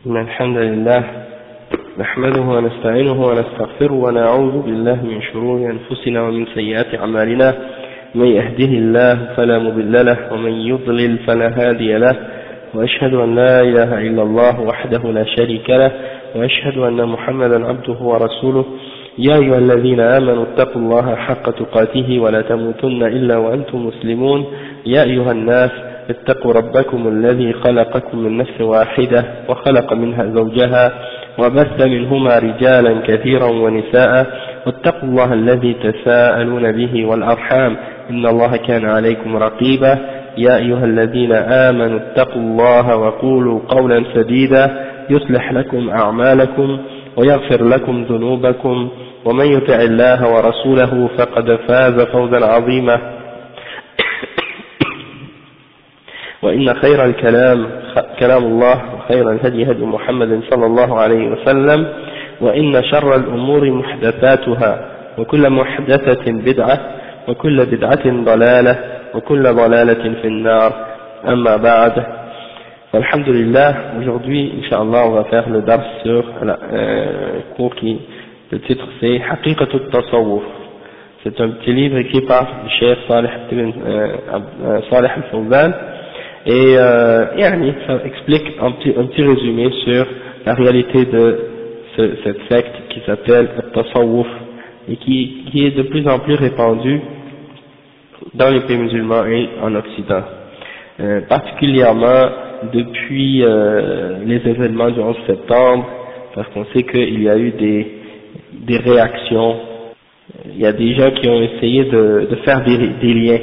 إن الحمد لله نحمده ونستعينه ونستغفره ونعوذ بالله من شرور أنفسنا ومن سيئات أعمالنا. من يهده الله فلا مضل له ومن يضلل فلا هادي له، وأشهد أن لا إله إلا الله وحده لا شريك له، وأشهد أن محمدا عبده ورسوله. يا أيها الذين آمنوا اتقوا الله حق تقاته ولا تموتن إلا وأنتم مسلمون. يا أيها الناس اتقوا ربكم الذي خلقكم من نفس واحدة وخلق منها زوجها وبث منهما رجالا كثيرا ونساء، واتقوا الله الذي تساءلون به والأرحام إن الله كان عليكم رقيبا. يا أيها الذين آمنوا اتقوا الله وقولوا قولا سديدا يصلح لكم أعمالكم ويغفر لكم ذنوبكم، ومن يطع الله ورسوله فقد فاز فوزا عظيما. وإن خير الكلام كلام الله، وخير الهدي هدي محمد صلى الله عليه وسلم، وإن شر الأمور محدثاتها، وكل محدثة بدعة، وكل بدعة ضلالة، وكل ضلالة في النار. أما بعد، alhamdulillah, aujourd'hui, Inch'Allah, on va faire le dars sur cours qui, le titre c'est Haqiqat al-Tasawwuf. C'est un petit livre écrit par le Cheikh Salih al-Fawzan, et ça explique un petit résumé sur la réalité de cette secte qui s'appelle al-Tasawwuf et qui est de plus en plus répandue dans les pays musulmans et en Occident, particulièrement depuis les événements du 11 septembre, parce qu'on sait qu'il y a eu des réactions. Il y a des gens qui ont essayé de faire des liens,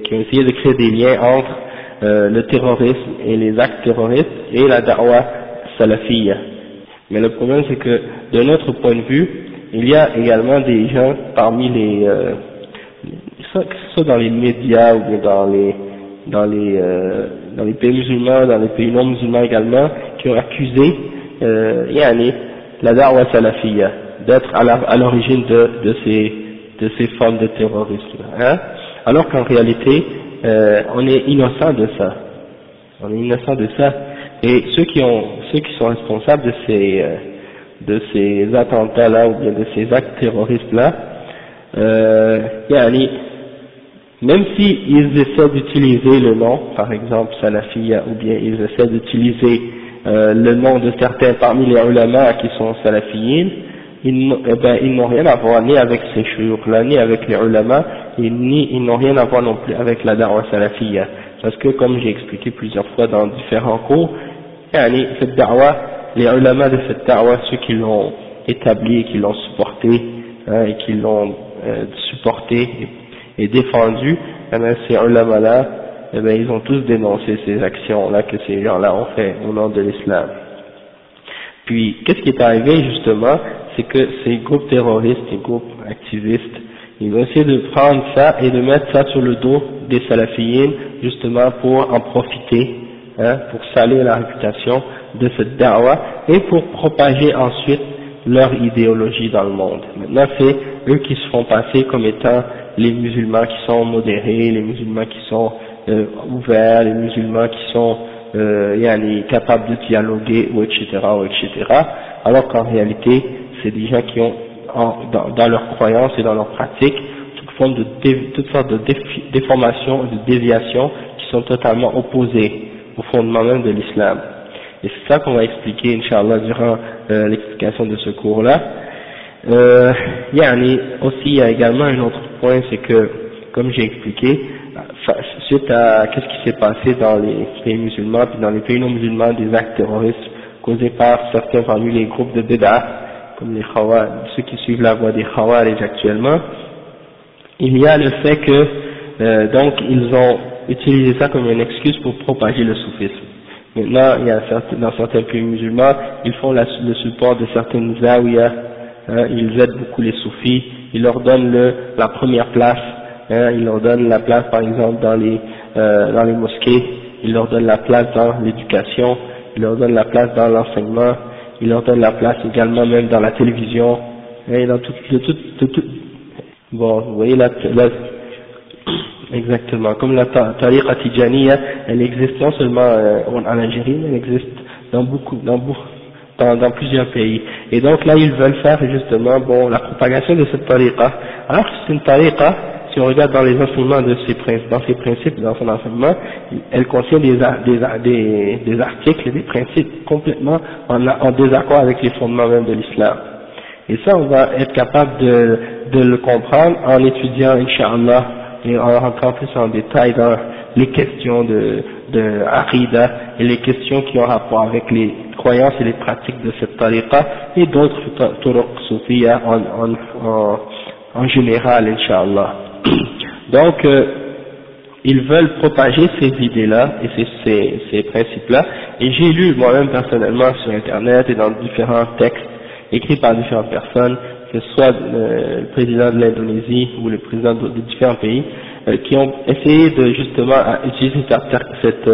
qui ont essayé de créer des liens entre le terrorisme et les actes terroristes et la da'wa salafiyya. Mais le problème, c'est que de notre point de vue, il y a également des gens parmi les que ce soit dans les médias ou bien dans les pays musulmans, dans les pays non musulmans également, qui ont accusé la da'wa salafiyya d'être à l'origine de ces formes de terrorisme, alors qu'en réalité on est innocent de ça. On est innocent de ça, et ceux qui sont responsables de ces attentats là ou bien de ces actes terroristes là, même si ils essaient d'utiliser le nom, par exemple salafiyya, ou bien ils essaient d'utiliser le nom de certains parmi les ulama qui sont salafiyyin, ils n'ont rien à voir ni avec ces shuyukh-là, ni avec les ulama, ils n'ont rien à voir non plus avec la da'wa salafiyya. Parce que, comme j'ai expliqué plusieurs fois dans différents cours, cette da'wa, les ulama de cette da'wa, ceux qui l'ont établie, qui l'ont supporté, et qui l'ont supporté et défendu, ces ulama-là, ils ont tous dénoncé ces actions-là que ces gens-là ont fait au nom de l'islam. Puis, qu'est-ce qui est arrivé justement, c'est que ces groupes terroristes, ces groupes activistes, ils ont essayé de prendre ça et de mettre ça sur le dos des salafiyyin, justement pour en profiter, pour salir la réputation de cette da'wa et pour propager ensuite leur idéologie dans le monde. Maintenant, c'est eux qui se font passer comme étant les musulmans qui sont modérés, les musulmans qui sont ouverts, les musulmans qui sont capables de dialoguer, ou etc., alors qu'en réalité, c'est des gens qui ont, dans leurs croyances et dans leurs pratiques, toutes sortes de déformations, de déviations qui sont totalement opposées au fondement même de l'islam. Et c'est ça qu'on va expliquer, Inch'Allah, durant l'explication de ce cours-là. Aussi, il y a également un autre point, c'est que, comme j'ai expliqué, suite à qu'est-ce qui s'est passé dans les pays musulmans puis dans les pays non musulmans, des actes terroristes causés par certains parmi les groupes de bid'ah, comme les Khawarij, ceux qui suivent la voie des Khawarij actuellement, il y a le fait que donc ils ont utilisé ça comme une excuse pour propager le soufisme. Maintenant, il y a dans certains pays musulmans, ils font le support de certaines zawiyas, ils aident beaucoup les soufis, ils leur donnent la première place, ils leur donnent la place par exemple dans les mosquées, ils leur donnent la place dans l'éducation, ils leur donnent la place dans l'enseignement, ils leur donnent la place également même dans la télévision, et dans tout. Bon, vous voyez là, exactement, comme la tariqa tijaniya, elle existe non seulement en Algérie, mais elle existe dans plusieurs pays. Et donc là, ils veulent faire justement, bon, la propagation de cette tariqa. Alors que c'est une tariqa, si on regarde dans les enseignements de dans ses principes, dans son enseignement, elle contient des articles et des principes complètement en désaccord avec les fondements même de l'islam. Et ça, on va être capable de le comprendre en étudiant, Inch'Allah, et en rentrant plus en détail dans les questions de Aqidah et les questions qui ont rapport avec les croyances et les pratiques de cette tariqa et d'autres turuq soufiyya en général, Inch'Allah. Donc, ils veulent propager ces idées-là et ces principes-là, et j'ai lu moi-même personnellement sur Internet et dans différents textes écrits par différentes personnes, que ce soit le président de l'Indonésie ou le président de différents pays, qui ont essayé de justement utiliser cet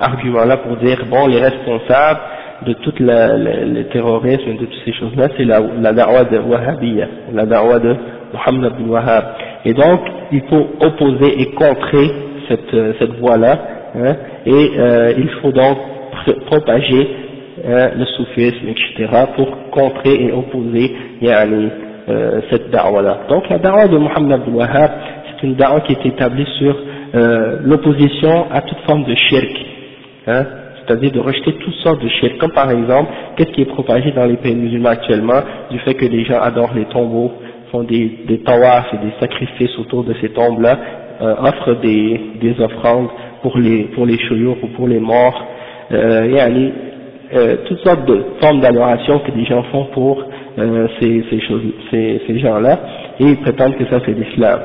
argument-là pour dire, bon, les responsables de tout le terrorisme et de toutes ces choses-là, c'est la da'wa de Wahhabiyya, la da'wa de Muhammad bin Wahhab. Et donc, il faut opposer et contrer cette voie-là, hein, et il faut donc propager le soufisme, etc., pour contrer et opposer cette da'wa-là. Donc, la da'wa de Muhammad bin Wahhab, c'est une da'wa qui est établie sur l'opposition à toute forme de shirk, hein, c'est-à-dire de rejeter toutes sortes de shirk, comme par exemple, qu'est-ce qui est propagé dans les pays musulmans actuellement, du fait que les gens adorent les tombeaux, font des tawafs et des sacrifices autour de ces tombes-là, offrent des offrandes pour les shuyukh ou pour les morts, toutes sortes de formes d'adoration que des gens font pour ces gens-là, et ils prétendent que ça c'est l'islam.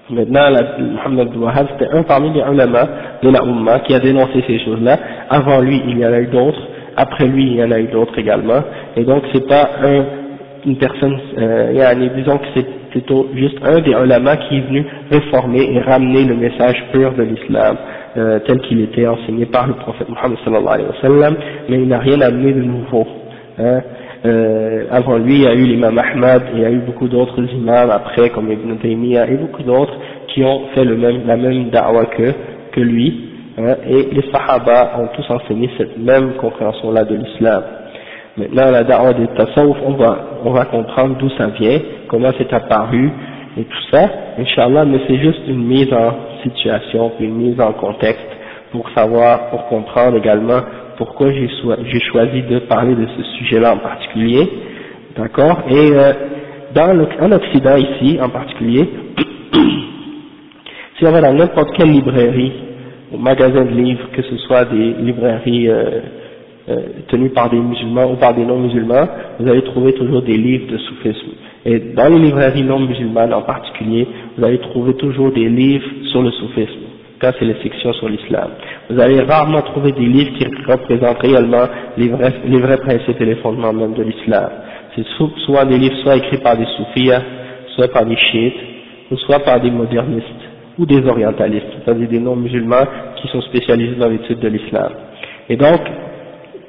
Maintenant, Muhammad bin Wahhab, c'était un parmi les ulama de la Ummah qui a dénoncé ces choses-là. Avant lui, il y en a eu d'autres. Après lui, il y en a eu d'autres également. Et donc, c'est pas une personne, disons que c'est plutôt juste un des ulama qui est venu réformer et ramener le message pur de l'islam, tel qu'il était enseigné par le prophète Muhammad sallallahu alayhi wa sallam, mais il n'a rien amené de nouveau. Hein. Avant lui, il y a eu l'imam Ahmad, il y a eu beaucoup d'autres imams après, comme Ibn Taymiyyah, et beaucoup d'autres qui ont fait la même da'wa que lui, hein, et les sahaba ont tous enseigné cette même compréhension-là de l'islam. Maintenant, la da'wa des tasawwuf, on va comprendre d'où ça vient, comment c'est apparu, et tout ça, Inch'Allah, mais c'est juste une mise en situation, puis une mise en contexte, pour comprendre également pourquoi j'ai choisi de parler de ce sujet-là en particulier, d'accord, et en Occident ici, en particulier, si on va dans n'importe quelle librairie, ou magasin de livres, que ce soit des librairies tenues par des musulmans ou par des non-musulmans, vous allez trouver toujours des livres de soufisme. Et dans les librairies non musulmanes en particulier, vous allez trouver toujours des livres sur le soufisme. Quand c'est les sections sur l'islam. Vous allez rarement trouver des livres qui représentent réellement les vrais principes et les fondements même de l'islam. C'est souvent des livres soit écrits par des soufiyas, soit par des chiites, ou soit par des modernistes, ou des orientalistes, c'est-à-dire des non-musulmans qui sont spécialisés dans l'étude de l'islam. Et donc,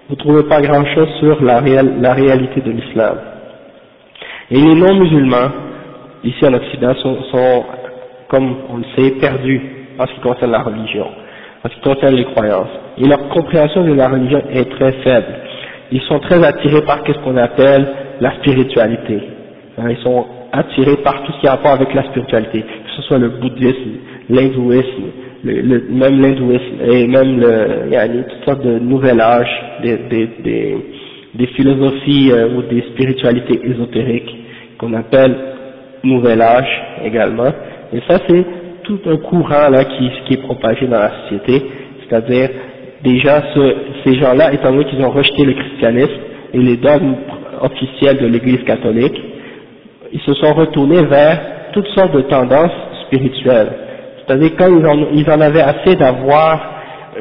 vous ne trouvez pas grand-chose sur la réalité de l'islam. Et les non-musulmans, ici en Occident, sont, comme on le sait, perdus en ce qui concerne la religion, en ce qui concerne les croyances. Et leur compréhension de la religion est très faible. Ils sont très attirés par ce qu'on appelle la spiritualité. Ils sont attirés par tout ce qui a rapport avec la spiritualité, que ce soit le bouddhisme, l'hindouisme, même l'hindouisme, et même toutes sortes de nouvel âge, des philosophies ou des spiritualités ésotériques qu'on appelle nouvel âge également. Et ça c'est tout un courant là qui est propagé dans la société, c'est-à-dire ces gens-là, étant donné qu'ils ont rejeté le christianisme et les dogmes officiels de l'Église catholique, ils se sont retournés vers toutes sortes de tendances spirituelles. C'est-à-dire quand ils en avaient assez d'avoir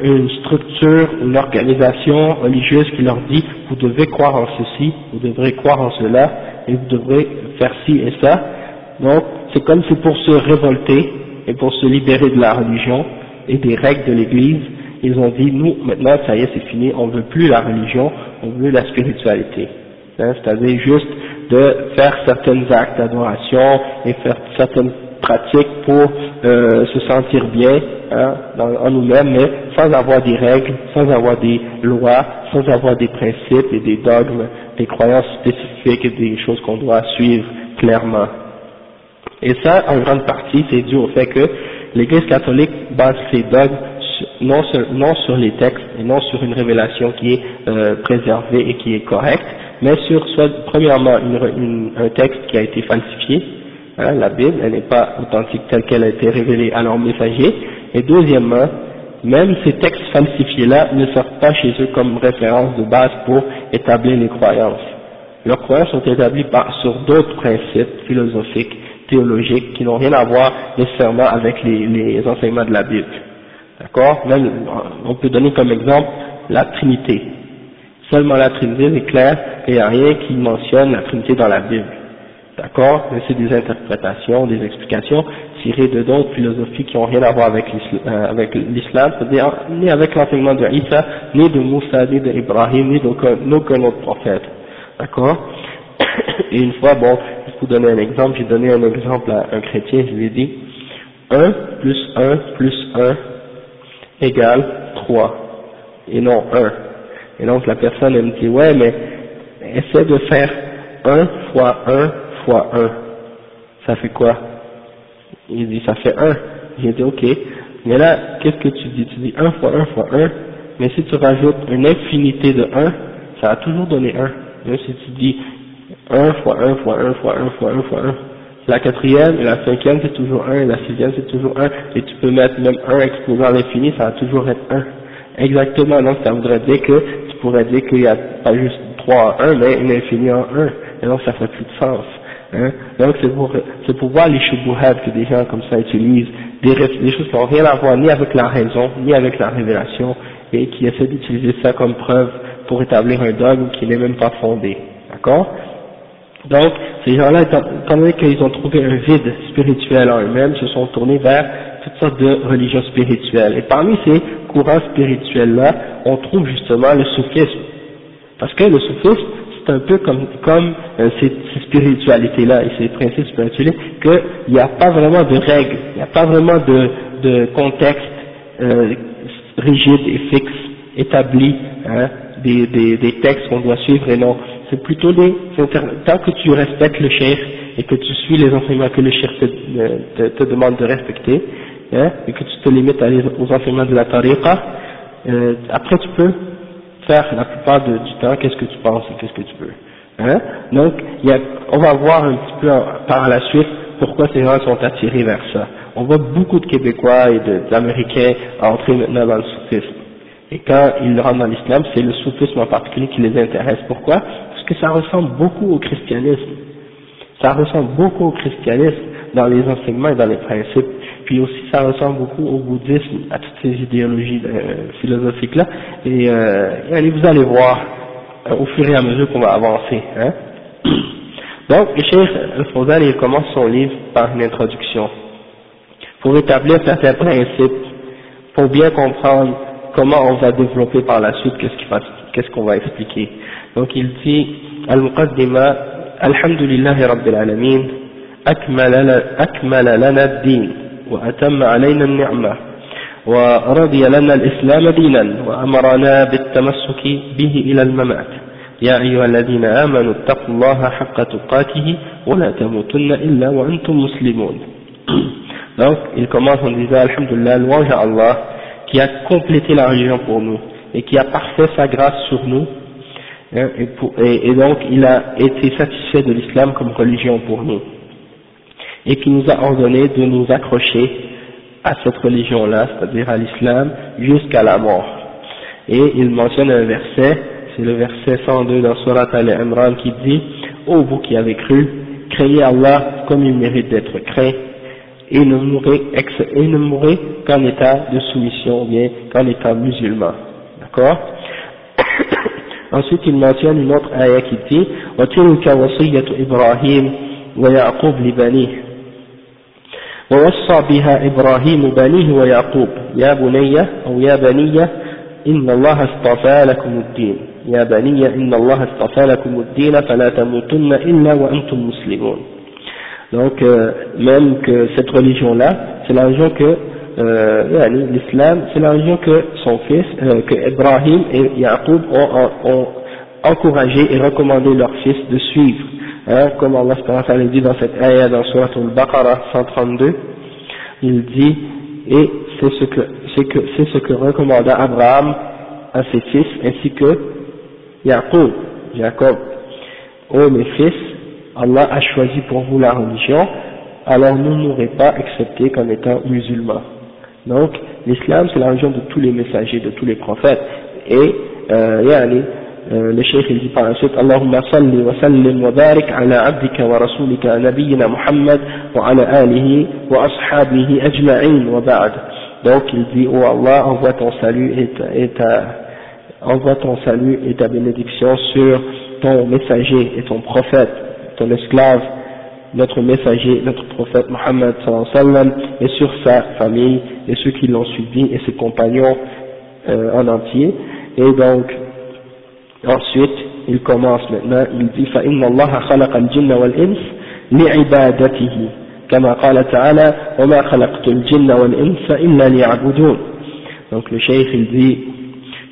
une structure, une organisation religieuse qui leur dit vous devez croire en ceci, vous devrez croire en cela, et vous devrez faire ci et ça. Donc c'est comme si pour se révolter et pour se libérer de la religion et des règles de l'Église, ils ont dit nous maintenant ça y est c'est fini, on veut plus la religion, on veut la spiritualité. Hein, c'est-à-dire juste de faire certains actes d'adoration et faire certaines pratiques pour se sentir bien en nous-mêmes, mais sans avoir des règles, sans avoir des lois, sans avoir des principes et des dogmes, des croyances spécifiques et des choses qu'on doit suivre clairement. Et ça, en grande partie, c'est dû au fait que l'Église catholique base ses dogmes non sur les textes et non sur une révélation qui est préservée et qui est correcte, mais sur premièrement un texte qui a été falsifié, la Bible, elle n'est pas authentique telle qu'elle a été révélée à leurs messagers, et deuxièmement, même ces textes falsifiés-là ne servent pas chez eux comme référence de base pour établir les croyances. Leurs croyances sont établies sur d'autres principes philosophiques, théologiques, qui n'ont rien à voir nécessairement avec les enseignements de la Bible. D'accord? Même, on peut donner comme exemple la Trinité. Seulement la Trinité, c'est clair qu'il n'y a rien qui mentionne la Trinité dans la Bible. D'accord? Mais c'est des interprétations, des explications tirées de d'autres philosophies qui n'ont rien à voir avec l'islam, c'est-à-dire ni avec l'enseignement de Isa, ni de Moussa, ni d'Ibrahim, ni d'aucun autre prophète. D'accord? Et une fois, bon, je vais vous donner un exemple, j'ai donné un exemple à un chrétien, je lui ai dit 1 plus 1 plus 1 égale 3, et non 1. Et donc la personne, elle me dit, ouais, mais essaie de faire 1 fois 1 fois 1. Ça fait quoi? Il dit, ça fait 1. J'ai dit, ok. Mais là, qu'est-ce que tu dis? Tu dis 1 fois 1 fois 1, mais si tu rajoutes une infinité de 1, ça va toujours donner 1. Même si tu dis 1 fois 1 fois 1 fois 1 fois 1 fois 1, la quatrième et la cinquième c'est toujours 1, et la sixième c'est toujours 1, et tu peux mettre même 1 exposé à l'infini, ça va toujours être 1. Exactement, donc ça voudrait dire que tu pourrais dire qu'il n'y a pas juste 3 en 1, mais une infinie en 1, et donc ça fait plus de sens. Hein? Donc c'est pour voir les shubuhat que des gens comme ça utilisent, des choses qui n'ont rien à voir ni avec la raison, ni avec la révélation, et qui essaient d'utiliser ça comme preuve pour établir un dogme qui n'est même pas fondé. D'accord? Donc, ces gens-là, étant donné qu'ils ont trouvé un vide spirituel en eux-mêmes, se sont tournés vers toutes sortes de religions spirituelles. Et parmi ces courants spirituels-là, on trouve justement le soufisme. Parce que le soufisme, c'est un peu comme ces spiritualités-là et ces principes spirituels, qu'il n'y a pas vraiment de règles, il n'y a pas vraiment de contexte rigide et fixe, établi, hein, des textes qu'on doit suivre et non. C'est plutôt tant que tu respectes le cheikh et que tu suis les enseignements que le cheikh te demande de respecter, hein, et que tu te limites aux enseignements de la tariqa, après tu peux faire la plupart du temps qu'est-ce que tu penses et qu'est-ce que tu veux. Hein. Donc, on va voir un petit peu par la suite pourquoi ces gens sont attirés vers ça. On voit beaucoup de Québécois et d'Américains entrer maintenant dans le soufisme. Et quand ils rentrent dans l'islam, c'est le soufisme en particulier qui les intéresse. Pourquoi? Parce que ça ressemble beaucoup au christianisme. Ça ressemble beaucoup au christianisme dans les enseignements et dans les principes. Puis aussi, ça ressemble beaucoup au bouddhisme, à toutes ces idéologies philosophiques-là. Et vous allez voir au fur et à mesure qu'on va avancer. Hein. Donc, le Cheikh Al-Fawzan, il commence son livre par une introduction. Pour établir certains principes, pour bien comprendre comment on va développer par la suite, qu'est-ce qu'on va expliquer. Donc il dit, Al-Muqaddima, Alhamdulillahi Rabbil Alamin, أكمل لنا الدين وأتم علينا النعمة ورضي لنا الإسلام دينا وأمرنا بالتمسك به إلى الممات يا أيها الذين آمنوا اتقوا الله حق تقاته ولا تموتن إلا وأنتم مسلمون. Donc il commence en disant Alhamdulillah, louange à Allah qui a complété la religion pour nous et qui a parfait sa grâce sur nous, hein, et donc il a été satisfait de l'islam comme religion pour nous et qui nous a ordonné de nous accrocher à cette religion-là, c'est-à-dire à l'islam, jusqu'à la mort. Et il mentionne un verset, c'est le verset 102 dans Surat Al-Imran qui dit « Ô vous qui avez cru, craignez Allah comme il mérite d'être craint, et ne mourrez qu'en état de soumission, ou bien qu'en état musulman. » D'accord? Ensuite, il mentionne une autre ayah qui dit « وَتِلْكَ وَصِيَّةُ إِبْرَاهِيمَ وَيَعْقُوبَ لِبَنِيهِ ووصى بها إبراهيم بنيه ويعقوب يا بني أو يا بني إن الله اصطفى لكم الدين يا بني إن الله اصطفى لكم الدين فلا تموتن إلا وأنتم مسلمون. » Donc même que cette religion-là, c'est la religion que l'islam, c'est la religion que son fils, que Ibrahim et Yaqub ont encouragé et recommandé leur fils de suivre, comme Allah dit dans cette ayah dans Surah Al-Baqarah 132, il dit, et c'est ce que recommanda Abraham à ses fils ainsi que Jacob. Ô mes fils, Allah a choisi pour vous la religion, alors nous n'aurez pas accepté comme étant musulmans. Donc l'islam c'est la religion de tous les messagers, de tous les prophètes, et le cheikh il dit par la suite Allahumma salli wa sallim wa barik ala abdika wa rasulika nabiyyina Muhammad wa ala alihi wa ashabihi ajma'in wa ba'd. Donc il dit oh Allah, envoie ton salut et ta bénédiction sur ton messager et ton prophète, ton esclave, notre messager, notre prophète Muhammad sallallahu alayhi wa sallam, et sur sa famille et ceux qui l'ont suivi et ses compagnons en entier. Et donc ensuite il commence maintenant, il dit فَإِنَّ اللَّهَ خَلَقَ الْجِنَّ وَالْإِنسَ لِعِبَادَتِهِ كما قال تعالى وما خلقت الجن والإنس إلا ليعبدون. Donc le cheikh il dit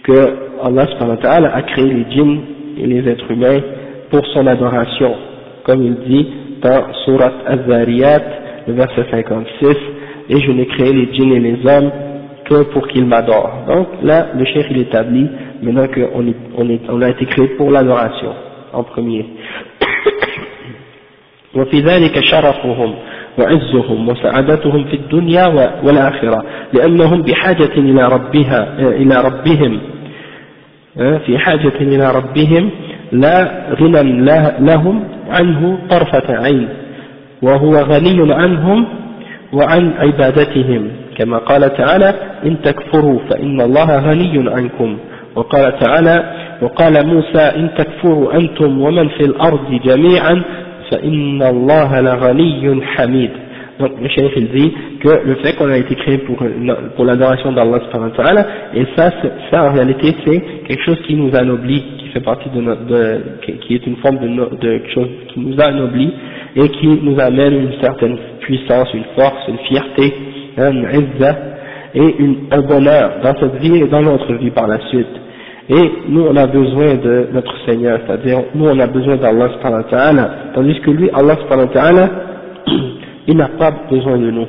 que Allah subhanahu wa ta'ala a créé les djinns et les êtres humains pour son adoration, comme il dit dans Surat Az-Zariyat, le verset 56, et je n'ai créé les djinns et les hommes que pour qu'ils m'adorent. Donc là le cheikh il établit maintenant qu'on a été créé pour l'adoration en premier. وفي ذلك شرفهم وعزهم وسعادتهم في الدنيا والآخرة لأنهم بحاجة إلى ربهم في حاجة إلى ربهم لا غنى لهم عنه طرفة عين وهو غني عنهم وعن عبادتهم كما قال تعالى إن تكفروا فإن الله غني عنكم وقال تعالى وقال موسى إن تكفروا أنتم ومن في الأرض جميعا فإن الله لغني حميد. Donc le cheikh il dit que le fait qu'on a été créé pour l'adoration d'Allah subhanahu wa ta'ala, et ça en réalité c'est quelque chose qui nous anoblit, qui fait partie qui est une forme de quelque chose qui nous anoblit et qui nous amène une certaine puissance, une force, une fierté, une izza et un bonheur dans cette vie et dans notre vie par la suite. Et nous on a besoin de notre Seigneur, c'est-à-dire nous on a besoin d'Allah subhanahu wa ta'ala, tandis que lui, Allah subhanahu wa ta'ala, il n'a pas besoin de nous,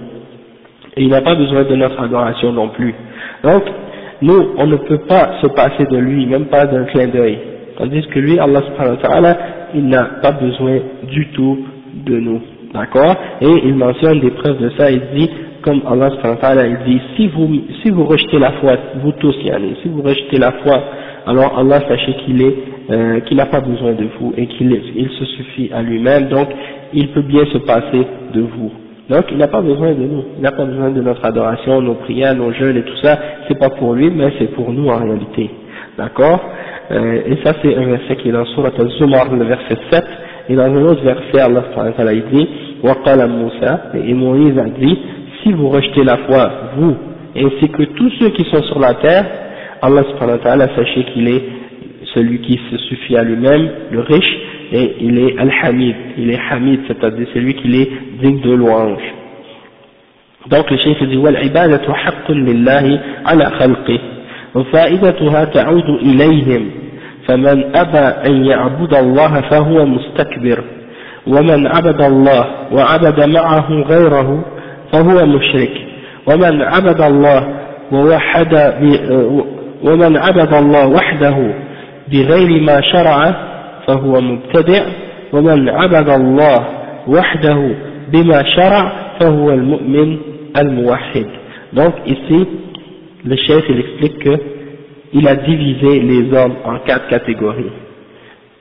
et il n'a pas besoin de notre adoration non plus. Donc nous on ne peut pas se passer de lui, même pas d'un clin d'œil, tandis que lui, Allah subhanahu wa ta'ala, il n'a pas besoin du tout de nous, d'accord? Et il mentionne des preuves de ça, il dit, comme Allah subhanahu wa ta'ala, il dit, si vous rejetez la foi, vous tous, si vous rejetez la foi, alors Allah, sachez qu'il n'a pas besoin de vous et il se suffit à lui-même, donc il peut bien se passer de vous. Donc il n'a pas besoin de nous, il n'a pas besoin de notre adoration, nos prières, nos jeûnes et tout ça, c'est pas pour lui, mais c'est pour nous en réalité. D'accord? Et ça c'est un verset qui est dans Surat Al-Zumar, le verset 7, et dans un autre verset, Allah subhanahu wa ta'ala il dit, وَقَالَ Moussa, et Moïse a dit, si vous rejetez la foi, vous, ainsi que tous ceux qui sont sur la terre, Allah subhanahu wa ta'ala, sachez qu'il est celui qui se suffit à lui-même, le riche, et il est Al-Hamid, il est Hamid, c'est-à-dire celui qui est digne de louange. Donc le cheikh dit وَالْعِبَادَةُ حَقٌّ لِلَّهِ عَلَى خَلْقِهِ وَفَائِدَتُهَا تعود إليهم فمن أبى أن يعبد الله فهو مستكبر ومن عبد الله وعبد معه غيره فهو مشرك ومن عبد الله وحده بغير ما شرع فهو مبتدع ومن عبد الله وحده بما شرع فهو المؤمن الموحد. Donc ici le chef il explique que il a divisé les hommes en 4 catégories.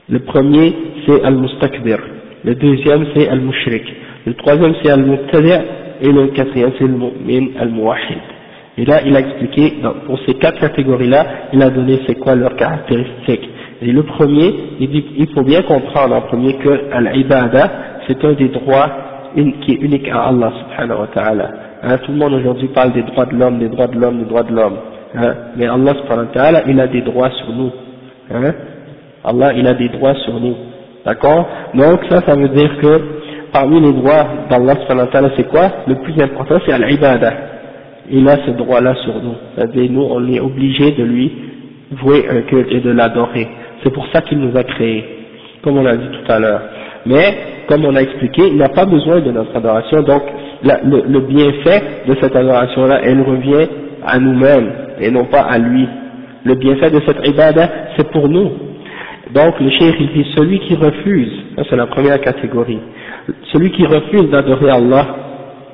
Le premier c'est al-mustakbir, le deuxième c'est al-mushrik, le troisième c'est al-mubtadi' et le quatrième c'est le mu'min al-muwahhid. Et là il a expliqué, pour ces 4 catégories là, il a donné c'est quoi leurs caractéristiques. Et le premier, il dit, il faut bien comprendre en premier que al-ibada c'est un des droits qui est unique à Allah subhanahu wa ta'ala. Tout le monde aujourd'hui parle des droits de l'homme, des droits de l'homme, des droits de l'homme. Mais Allah subhanahu wa ta'ala, il a des droits sur nous. Allah, il a des droits sur nous. D'accord? Donc ça veut dire que parmi les droits d'Allah subhanahu wa ta'ala, c'est quoi? Le plus important, c'est al-ibadah. Il a ce droit-là sur nous. C'est-à-dire, nous, on est obligé de lui vouer un culte et de l'adorer. C'est pour ça qu'il nous a créés, comme on a dit tout à l'heure. Mais, comme on a expliqué, il n'a pas besoin de notre adoration, donc le bienfait de cette adoration-là, elle revient à nous-mêmes, et non pas à lui. Le bienfait de cette ibadah, c'est pour nous. Donc, le cheikh, il dit, celui qui refuse, ça c'est la première catégorie, celui qui refuse d'adorer Allah,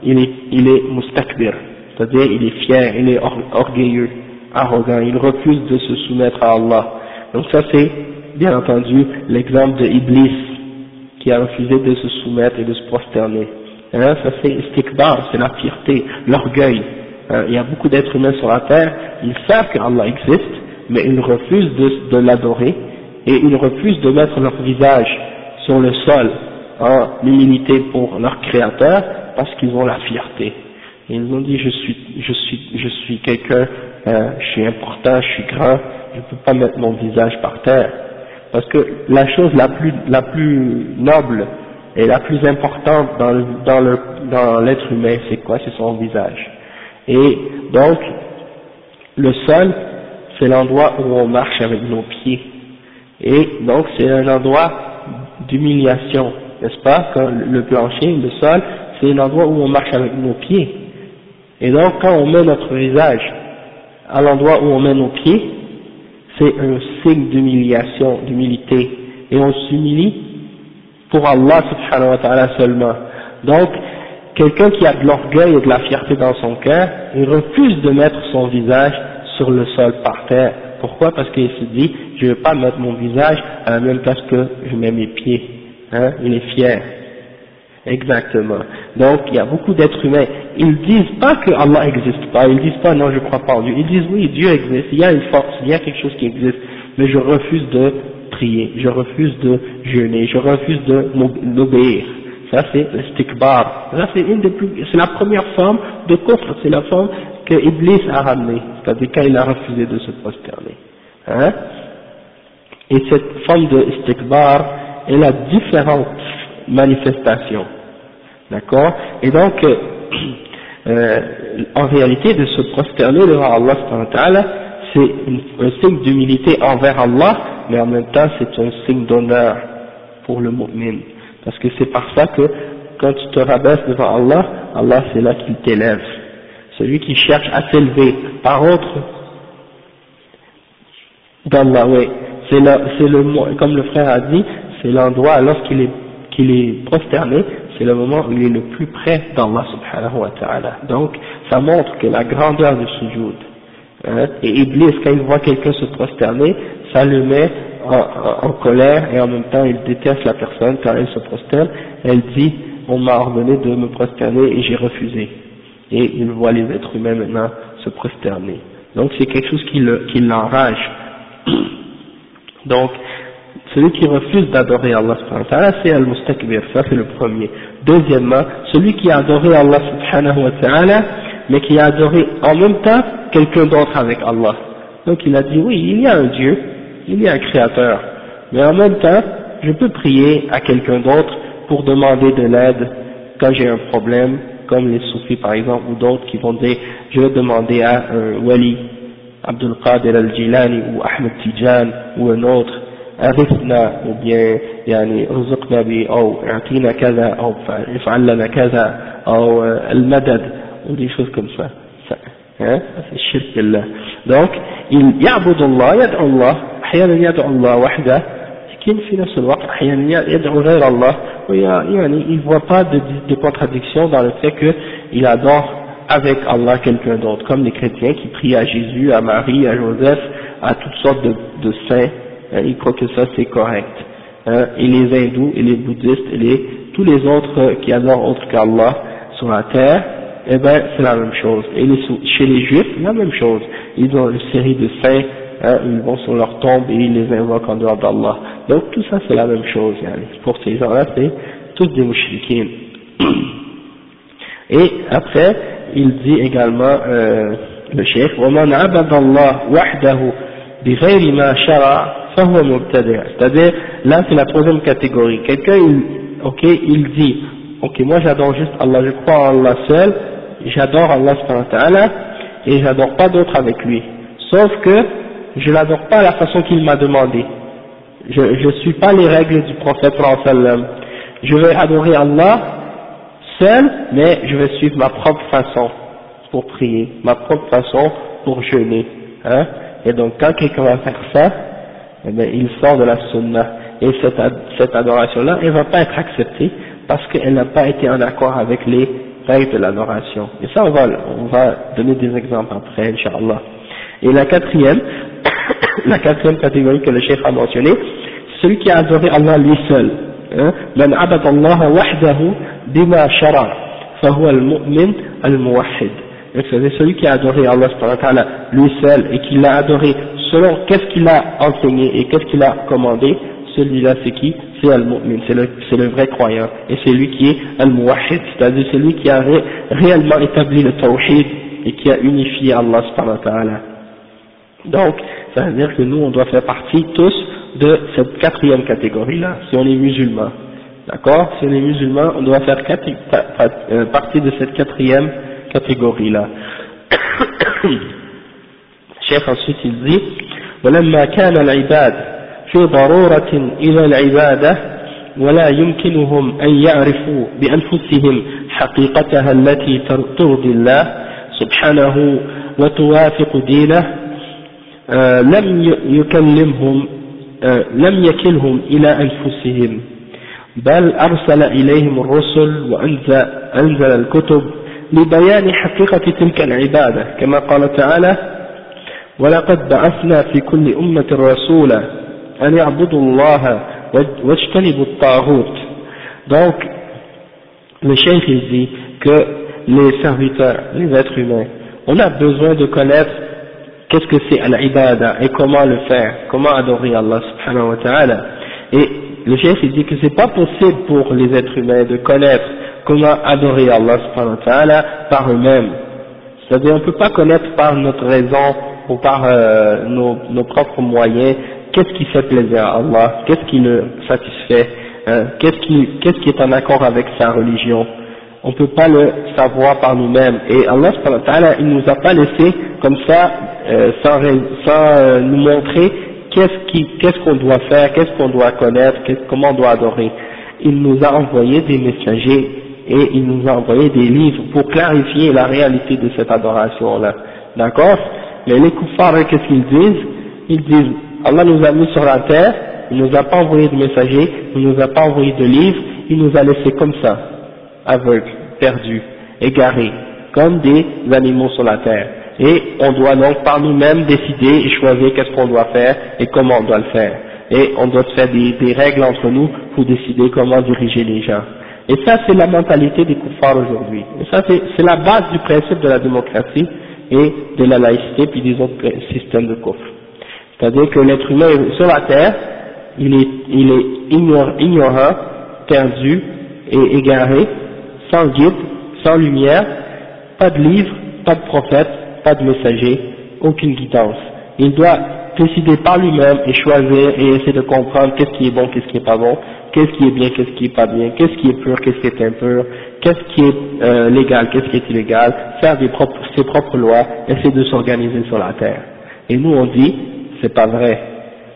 il est mustakbir, c'est-à-dire il est fier, il est orgueilleux, arrogant, il refuse de se soumettre à Allah. Donc ça c'est, bien entendu, l'exemple de Iblis, qui a refusé de se soumettre et de se prosterner. Hein, ça c'est istikbar, c'est la fierté, l'orgueil. Il y a beaucoup d'êtres humains sur la terre, ils savent qu'Allah existe, mais ils refusent de l'adorer, et ils refusent de mettre leur visage sur le sol en humilité pour leur créateur, parce qu'ils ont la fierté. Et ils ont dit, je suis quelqu'un, je suis important, je suis grand, je ne peux pas mettre mon visage par terre. Parce que la chose la plus noble et la plus importante dans l'être humain, c'est quoi? C'est son visage. Et donc, le sol, c'est l'endroit où on marche avec nos pieds. Et donc, c'est un endroit d'humiliation, n'est-ce pas? Quand le plancher, le sol, c'est un endroit où on marche avec nos pieds. Et donc, quand on met notre visage à l'endroit où on met nos pieds, c'est un signe d'humiliation, d'humilité. Et on s'humilie pour Allah subhanahu wa ta'ala seulement. Donc, quelqu'un qui a de l'orgueil et de la fierté dans son cœur, il refuse de mettre son visage sur le sol par terre. Pourquoi? Parce qu'il se dit, je ne vais pas mettre mon visage à la même place que je mets mes pieds. Hein? Il est fier. Exactement. Donc, il y a beaucoup d'êtres humains. Ils disent pas que Allah n'existe pas. Ils disent pas, non, je crois pas en Dieu. Ils disent, oui, Dieu existe. Il y a une force, il y a quelque chose qui existe. Mais je refuse de prier. Je refuse de jeûner. Je refuse d'obéir. Ça, c'est l'istikbar. Ça, c'est la première forme de kufr. C'est la forme que Iblis a ramenée. C'est-à-dire quand il a refusé de se prosterner. Hein? Et cette forme de istikbar, elle a différentes manifestations. D'accord? Et donc, en réalité, de se prosterner devant Allah subhanahu wa ta'ala, c'est un signe d'humilité envers Allah, mais en même temps, c'est un signe d'honneur pour le mu'min. Parce que c'est par ça que, quand tu te rabaisses devant Allah, Allah c'est là qu'il t'élève. Celui qui cherche à s'élever par autre d'Allah, oui. Comme le frère a dit, c'est l'endroit, lorsqu'il est prosterné, c'est le moment où il est le plus près d'Allah subhanahu wa ta'ala. Donc, ça montre que la grandeur du sujoud. Hein, et Iblis, quand il voit quelqu'un se prosterner, ça le met en colère, et en même temps il déteste la personne quand elle se prosterne. Elle dit, on m'a ordonné de me prosterner et j'ai refusé. Et il voit les êtres humains maintenant se prosterner. Donc c'est quelque chose qui l'enrage. Donc, celui qui refuse d'adorer Allah subhanahu wa ta'ala, c'est al-mustakbir, ça c'est le premier. Deuxièmement, celui qui a adoré Allah subhanahu wa ta'ala, mais qui a adoré en même temps quelqu'un d'autre avec Allah. Donc il a dit, oui, il y a un Dieu, il y a un créateur, mais en même temps, je peux prier à quelqu'un d'autre pour demander de l'aide quand j'ai un problème, comme les soufis par exemple, ou d'autres qui vont dire, je vais demander à un wali, Abdul Qadir al-Jilani, ou Ahmed Tijan, ou un autre, أغثنا ou bien يعني رزقنا بي أو اعطينا كذا أو افعل لنا كذا أو المدد ou des choses comme ça. Hein? C'est shirk billah. Donc il يعبد الله يدعو الله أحيانا يدعو الله وحده لكن في نفس الوقت أحيانا يدعو غير الله يعني il ne voit pas de contradiction dans le fait qu'il adore avec Allah quelqu'un d'autre, comme les chrétiens qui prient à Jésus, à Marie, à Joseph, à toutes sortes de saints. Il croit que ça c'est correct. Et les hindous et les bouddhistes et tous les autres qui adorent autre qu'Allah sur la terre, eh ben c'est la même chose. Et chez les juifs, la même chose. Ils ont une série de saints, ils vont sur leur tombe et ils les invoquent en dehors d'Allah. Donc tout ça c'est la même chose. Pour ces gens-là, c'est tous des mouchriquins. Et après, il dit également, le cheikh, وَمَنْ عَبَدَ اللَّهُ وَحْدَهُ بِغَيْرِ مَا شَرَعَ c'est-à-dire, là c'est la troisième catégorie. Quelqu'un, il dit, ok, moi j'adore juste Allah, je crois en Allah seul, j'adore Allah subhanahu wa ta'ala, et j'adore pas d'autre avec lui. Sauf que je l'adore pas à la façon qu'il m'a demandé. Je suis pas les règles du prophète sallallahu alayhi wa sallam. Je vais adorer Allah seul, mais je vais suivre ma propre façon pour prier, ma propre façon pour jeûner. Hein? Et donc quand quelqu'un va faire ça, eh bien, il sort de la sunna. Et cette adoration-là, elle va pas être acceptée parce qu'elle n'a pas été en accord avec les règles de l'adoration. Et ça, on va donner des exemples après, Inch'Allah. Et la quatrième catégorie que le cheikh a mentionné, c'est celui qui a adoré Allah lui seul. Man abada Allah wahdahu bima shara, fahuwa al-mu'min al-muwahhid. C'est celui qui a adoré Allah subhanahu wa ta'ala lui seul et qui l'a adoré selon qu'est-ce qu'il a enseigné et qu'est-ce qu'il a commandé. Celui-là c'est qui? C'est al-mu'min, c'est le vrai croyant, et c'est lui qui est al-muwahhid, c'est-à-dire celui qui a réellement établi le tawhid et qui a unifié Allah subhanahu wa ta'ala. Donc, ça veut dire que nous on doit faire partie tous de cette quatrième catégorie-là, si on est musulman. D'accord? Si on est musulman, on doit faire partie de cette quatrième catégorie-là. Cheikh ensuite il dit وَلَمَّا كَانَ الْعِبَادِ في ضرورة إلى العبادة ولا يمكنهم أن يعرفوا بأنفسهم حقيقتها التي ترضي الله سبحانه وتوافق دينه لم يكلهم إلى أنفسهم بل أرسل إليهم الرسل وأنزل الكتب لبيان حقيقة تلك العبادة كما قال تعالى ولقد بعثنا في كل أمة رسولا أن يعبدوا الله واجتنبوا الطاغوت. Donc le cheikh il dit que les serviteurs, les êtres humains, on a besoin de connaître qu'est-ce que c'est al-ibada et comment le faire, comment adorer Allah subhanahu wa ta'ala. Et le cheikh il dit que c'est pas possible pour les êtres humains de connaître comment adorer Allah subhanahu wa ta'ala par eux-mêmes. C'est-à-dire on ne peut pas connaître par notre raison ou par nos propres moyens qu'est-ce qui fait plaisir à Allah, qu'est-ce qui le satisfait, qu'est-ce qui est en accord avec sa religion. On ne peut pas le savoir par nous-mêmes. Et Allah subhanahu wa ta'ala, il nous a pas laissé comme ça sans nous montrer qu'est-ce qu'on doit faire, qu'est-ce qu'on doit connaître, comment on doit adorer. Il nous a envoyé des messagers et il nous a envoyé des livres pour clarifier la réalité de cette adoration-là. D'accord? Mais les kuffars, qu'est-ce qu'ils disent? Ils disent, Allah nous a mis sur la terre, il nous a pas envoyé de messagers, il nous a pas envoyé de livres, il nous a laissé comme ça, aveugles, perdus, égarés, comme des animaux sur la terre. Et on doit donc par nous-mêmes décider et choisir qu'est-ce qu'on doit faire et comment on doit le faire. Et on doit se faire des règles entre nous pour décider comment diriger les gens. Et ça, c'est la mentalité des kuffars aujourd'hui. Et ça, c'est la base du principe de la démocratie et de la laïcité puis des autres systèmes de kufr. C'est-à-dire que l'être humain sur la terre, il est ignorant, perdu et égaré, sans guide, sans lumière, pas de livre, pas de prophète, pas de messager, aucune guidance. Il doit décider par lui-même et choisir et essayer de comprendre qu'est-ce qui est bon, qu'est-ce qui est pas bon, qu'est-ce qui est bien, qu'est-ce qui est pas bien, qu'est-ce qui est pur, qu'est-ce qui est impur, qu'est-ce qui est légal, qu'est-ce qui est illégal, faire ses propres lois, essayer de s'organiser sur la terre. Et nous on dit, c'est pas vrai.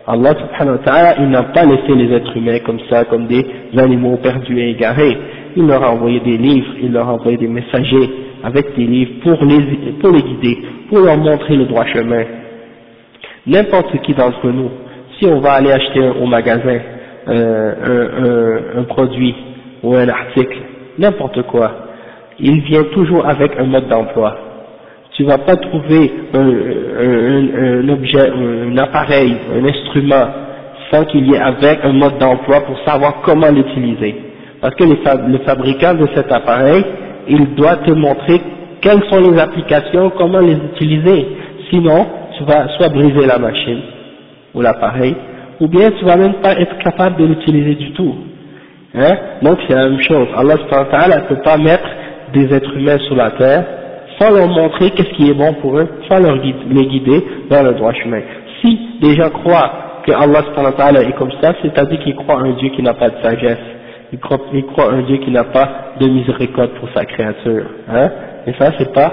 Allah subhanahu wa ta'ala, il n'a pas laissé les êtres humains comme ça, comme des animaux perdus et égarés. Il leur a envoyé des livres, il leur a envoyé des messagers avec des livres pour les guider, pour leur montrer le droit chemin. N'importe qui d'entre nous, si on va aller acheter au magasin un produit ou un article, n'importe quoi, il vient toujours avec un mode d'emploi. Tu vas pas trouver un objet, un appareil, un instrument sans qu'il y ait avec un mode d'emploi pour savoir comment l'utiliser. Parce que le fabricant de cet appareil, il doit te montrer quelles sont les applications, comment les utiliser. Sinon, tu vas soit briser la machine ou l'appareil, ou bien tu vas même pas être capable de l'utiliser du tout. Hein? Donc c'est la même chose. Allah subhanahu wa ta'ala ne peut pas mettre des êtres humains sur la terre sans leur montrer qu'est-ce qui est bon pour eux, sans les guider dans le droit chemin. Si des gens croient que Allah subhanahu wa ta'ala est comme ça, c'est-à-dire qu'ils croient en un Dieu qui n'a pas de sagesse, il croit un Dieu qui n'a pas de miséricorde pour sa créature, hein, et ça c'est pas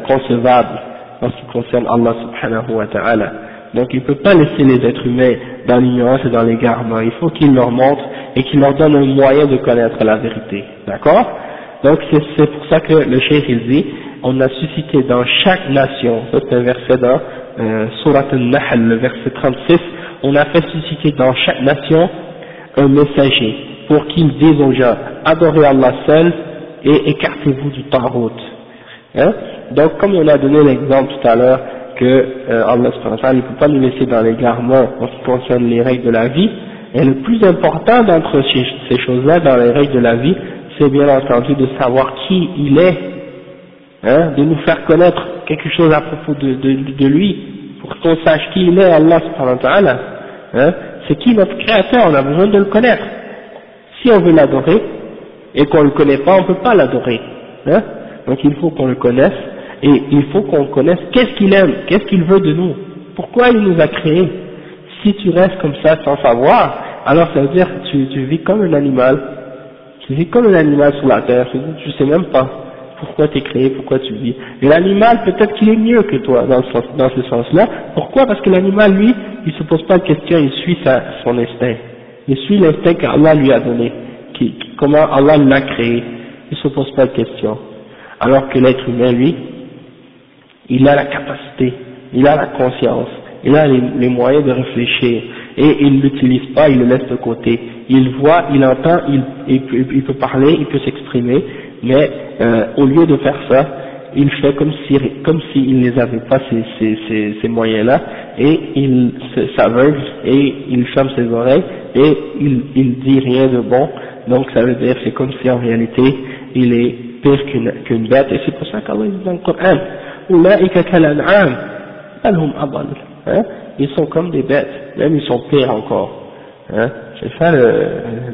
concevable en ce qui concerne Allah subhanahu wa ta'ala. Donc il ne peut pas laisser les êtres humains dans l'ignorance et dans l'égarement, il faut qu'il leur montre et qu'il leur donne un moyen de connaître la vérité, d'accord? Donc c'est pour ça que le cheikh il dit, on a suscité dans chaque nation, ça c'est un verset dans Surat al-Nahl, le verset 36, on a fait susciter dans chaque nation un messager pour qu'il dise aux gens, adorez Allah seul et écartez-vous du Tarout. Hein? Donc comme on a donné l'exemple tout à l'heure que Allah subhanahu wa ta'ala ne peut pas nous laisser dans l'égarement en ce qui concerne les règles de la vie, et le plus important d'entre ces choses-là dans les règles de la vie, c'est bien entendu de savoir qui il est, hein, de nous faire connaître quelque chose à propos de lui, pour qu'on sache qui il est, Allah subhanahu wa ta'ala, hein, c'est qui notre créateur, on a besoin de le connaître. Si on veut l'adorer, et qu'on ne le connaît pas, on ne peut pas l'adorer, hein, donc il faut qu'on le connaisse, et il faut qu'on connaisse qu'est-ce qu'il aime, qu'est-ce qu'il veut de nous, pourquoi il nous a créés. Si tu restes comme ça sans savoir, alors ça veut dire que tu vis comme un animal, tu vis comme un animal sur la terre, tu sais même pas pourquoi tu es créé, pourquoi tu vis. Et l'animal, peut-être qu'il est mieux que toi dans ce sens-là. Pourquoi? Parce que l'animal, lui, il se pose pas de questions, il suit son instinct. Il suit l'instinct qu'Allah lui a donné, comment Allah l'a créé. Il se pose pas de questions. Alors que l'être humain, lui, il a la capacité, il a la conscience, il a les moyens de réfléchir, et il ne l'utilise pas, il le laisse de côté. Il voit, il entend, il peut parler, il peut s'exprimer, mais au lieu de faire ça, il fait comme s'il ne les avait pas ces moyens-là, et il s'aveugle, et il ferme ses oreilles, et il dit rien de bon. Donc ça veut dire c'est comme si en réalité il est pire qu'une bête, et c'est pour ça qu'Allah dit dans le Coran, Ulaika kal-an'am, bal hum adall, hein, ils sont comme des bêtes, même ils sont pires encore, hein, c'est ça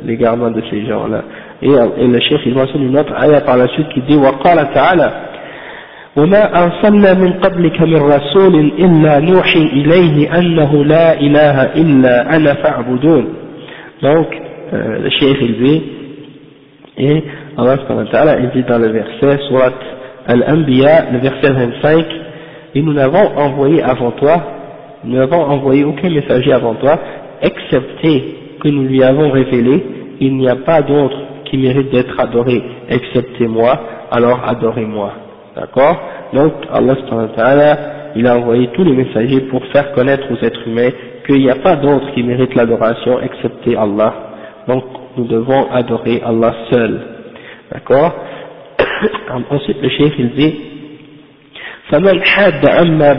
l'égarement de ces gens-là. Et le cheikh il mentionne une autre ayah par la suite qui dit وقال تعالى وما أرسلنا من قبلك من رسول إلا نوحي إليه أنه لا إله إلا أنا فاعبدون. Donc le cheikh il dit, et Allah subhanahu wa ta'ala il dit dans le verset Surat Al-Anbiya, le verset 25, et nous n'avons envoyé avant toi, nous n'avons envoyé aucun messager avant toi, excepté que nous lui avons révélé, il n'y a pas d'autre qui mérite d'être adoré excepté moi, alors adorez-moi. D'accord? Donc Allah subhanahu wa ta'ala, il a envoyé tous les messagers pour faire connaître aux êtres humains qu'il n'y a pas d'autre qui mérite l'adoration excepté Allah. Donc nous devons adorer Allah seul. D'accord? Ensuite le cheikh il dit فمن حاد عما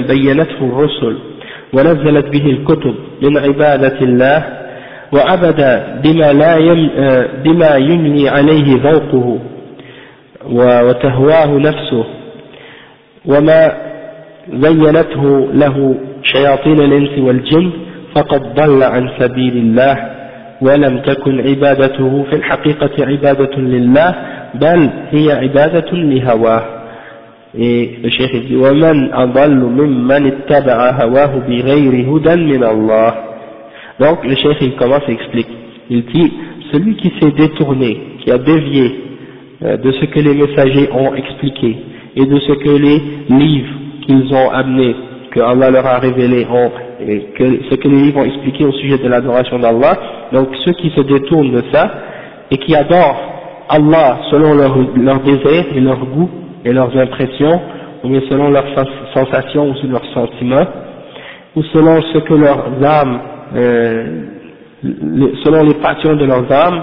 بينته الرسل ونزلت به الكتب من عبادة الله وعبد بما يملي عليه ذوقه وتهواه نفسه وما زينته له شياطين الإنس والجن فقد ضل عن سبيل الله ولم تكن عبادته في الحقيقة عبادة لله بل هي عبادة لهواه. Et le cheikh dit وَمَنْ أَضَلُّ مِمَّنِ اتَّبَعَ هَوَاهُ بِغَيْرِ هُدًى مِنَ اللَّهِ. Donc le cheikh il commence à expliquer, il dit celui qui s'est détourné, qui a dévié de ce que les messagers ont expliqué et de ce que les livres qu'ils ont amenés, que Allah leur a révélé, ce que les livres ont expliqué au sujet de l'adoration d'Allah, donc ceux qui se détournent de ça et qui adorent Allah selon leur désir et leur goût et leurs impressions, ou bien selon leurs sensations ou leurs sentiments, ou selon ce que leurs âmes, selon les passions de leurs âmes,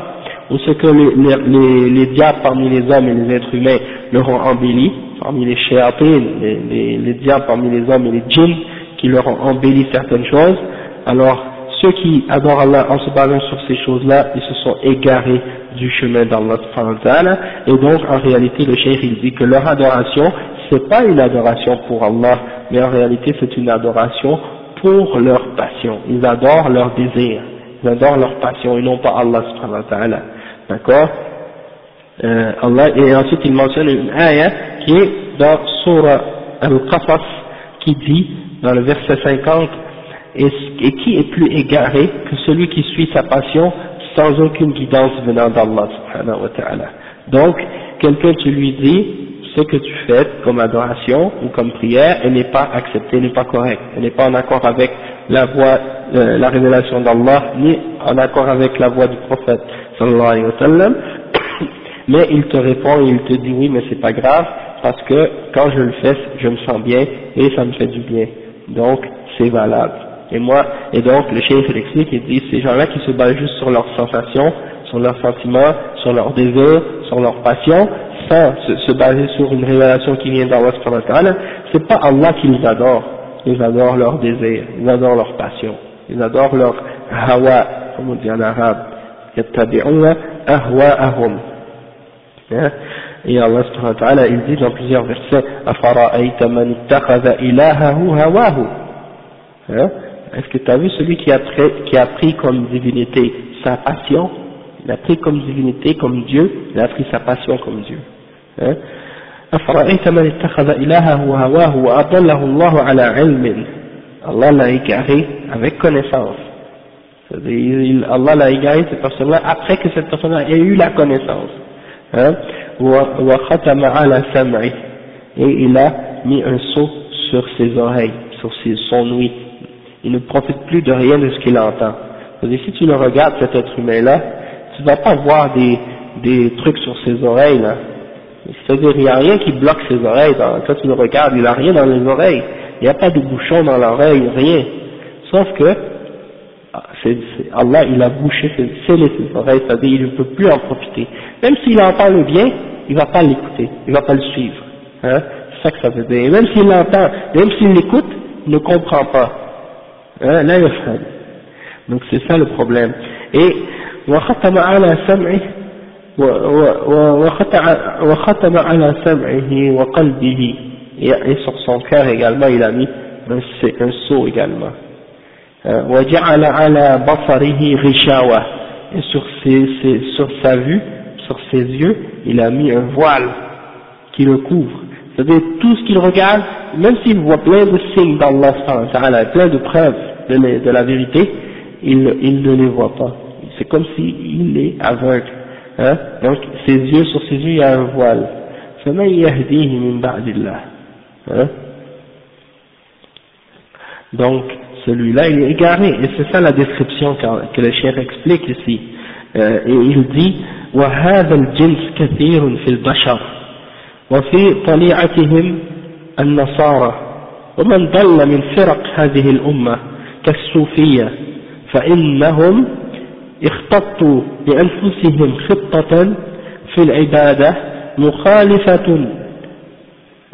ou ce que les diables parmi les hommes et les êtres humains leur ont embelli, parmi les shayatines, les diables parmi les hommes et les djinns qui leur ont embelli certaines choses. Alors ceux qui adorent Allah en se basant sur ces choses-là, ils se sont égarés du chemin d'Allah subhanahu wa ta'ala, et donc en réalité le cheikh il dit que leur adoration c'est pas une adoration pour Allah, mais en réalité c'est une adoration pour leur passion. Ils adorent leur désir, ils adorent leur passion et non pas Allah subhanahu wa ta'ala. D'accord? Allah, et ensuite il mentionne une ayah qui est dans Surah Al-Qasas qui dit dans le verset 50, et qui est plus égaré que celui qui suit sa passion sans aucune guidance venant d'Allah subhanahu wa ta'ala. Donc, quelqu'un tu lui dis, ce que tu fais comme adoration ou comme prière, elle n'est pas acceptée, elle n'est pas correcte, elle n'est pas en accord avec la voix, la révélation d'Allah, ni en accord avec la voix du prophète sallallahu alayhi wa sallam, mais il te répond et il te dit oui mais c'est pas grave, parce que quand je le fais, je me sens bien et ça me fait du bien, donc c'est valable. Et donc le cheikh explique, il dit ces gens-là qui se basent juste sur leurs sensations, sur leurs sentiments, sur leurs désirs, sur leurs passions, sans se baser sur une révélation qui vient d'Allah subhanahu wa ta'ala, c'est pas Allah qui les adore, ils adorent leurs désirs, ils adorent leurs passions, ils adorent leur hawa, comme on dit en arabe, yattabi'una ahwa'ahum. Et Allah subhanahu wa ta'ala, il dit dans plusieurs versets, afara'ayta man ittakhadha ilahahu hawahu. Est-ce que tu as vu celui qui a pris comme divinité sa passion? Il a pris comme divinité, comme Dieu, il a pris sa passion comme Dieu. أفرأيت من اتخذ إلهه هواه وأضله الله على علم. Allah l'a égaré avec connaissance. Allah l'a égaré cette personne-là après que cette personne-là ait eu la connaissance. وختم على سمعه. Et il a mis un sceau sur ses oreilles, sur son ouïe. Il ne profite plus de rien de ce qu'il entend. C'est-à-dire, si tu le regardes, cet être humain-là, tu ne vas pas voir des trucs sur ses oreilles, là. C'est-à-dire, il n'y a rien qui bloque ses oreilles. Quand tu le regardes, il n'a rien dans les oreilles. Il n'y a pas de bouchon dans l'oreille, rien. Sauf que, Allah, il a bouché, scellé ses oreilles, c'est-à-dire, il ne peut plus en profiter. Même s'il entend le bien, il ne va pas l'écouter, il ne va pas le suivre. C'est ça que ça veut dire. Et même s'il l'entend, même s'il l'écoute, il ne comprend pas. Là, il y a ça. Donc, c'est ça le problème. Et, وختم على سمعه وختم على سمعه وقلبه, et sur son cœur également il a mis un sceau également. وجعل على بصره غشاوة, et sur sa vue, sur ses yeux, il a mis un voile qui le couvre. C'est-à-dire tout ce qu'il regarde, même s'il voit plein de signes d'Allah, plein de preuves de la vérité, il ne les voit pas. C'est comme s'il est aveugle. Donc, sur ses yeux, il y a un voile. فَمَنْ يَهْدِيهِ مِنْ بَعْدِ اللَّهِ. Donc, celui-là, il est égaré. Et c'est ça la description que le cheikh explique ici. Et il dit, وَهَذَا الْجِنْسِ كَثِيرٌ فِي الْبَشَرِ وفي طليعتهم النصارى ومن ضل من فرق هذه الأمة كالصوفية فإنهم اختطوا بأنفسهم خطة في العبادة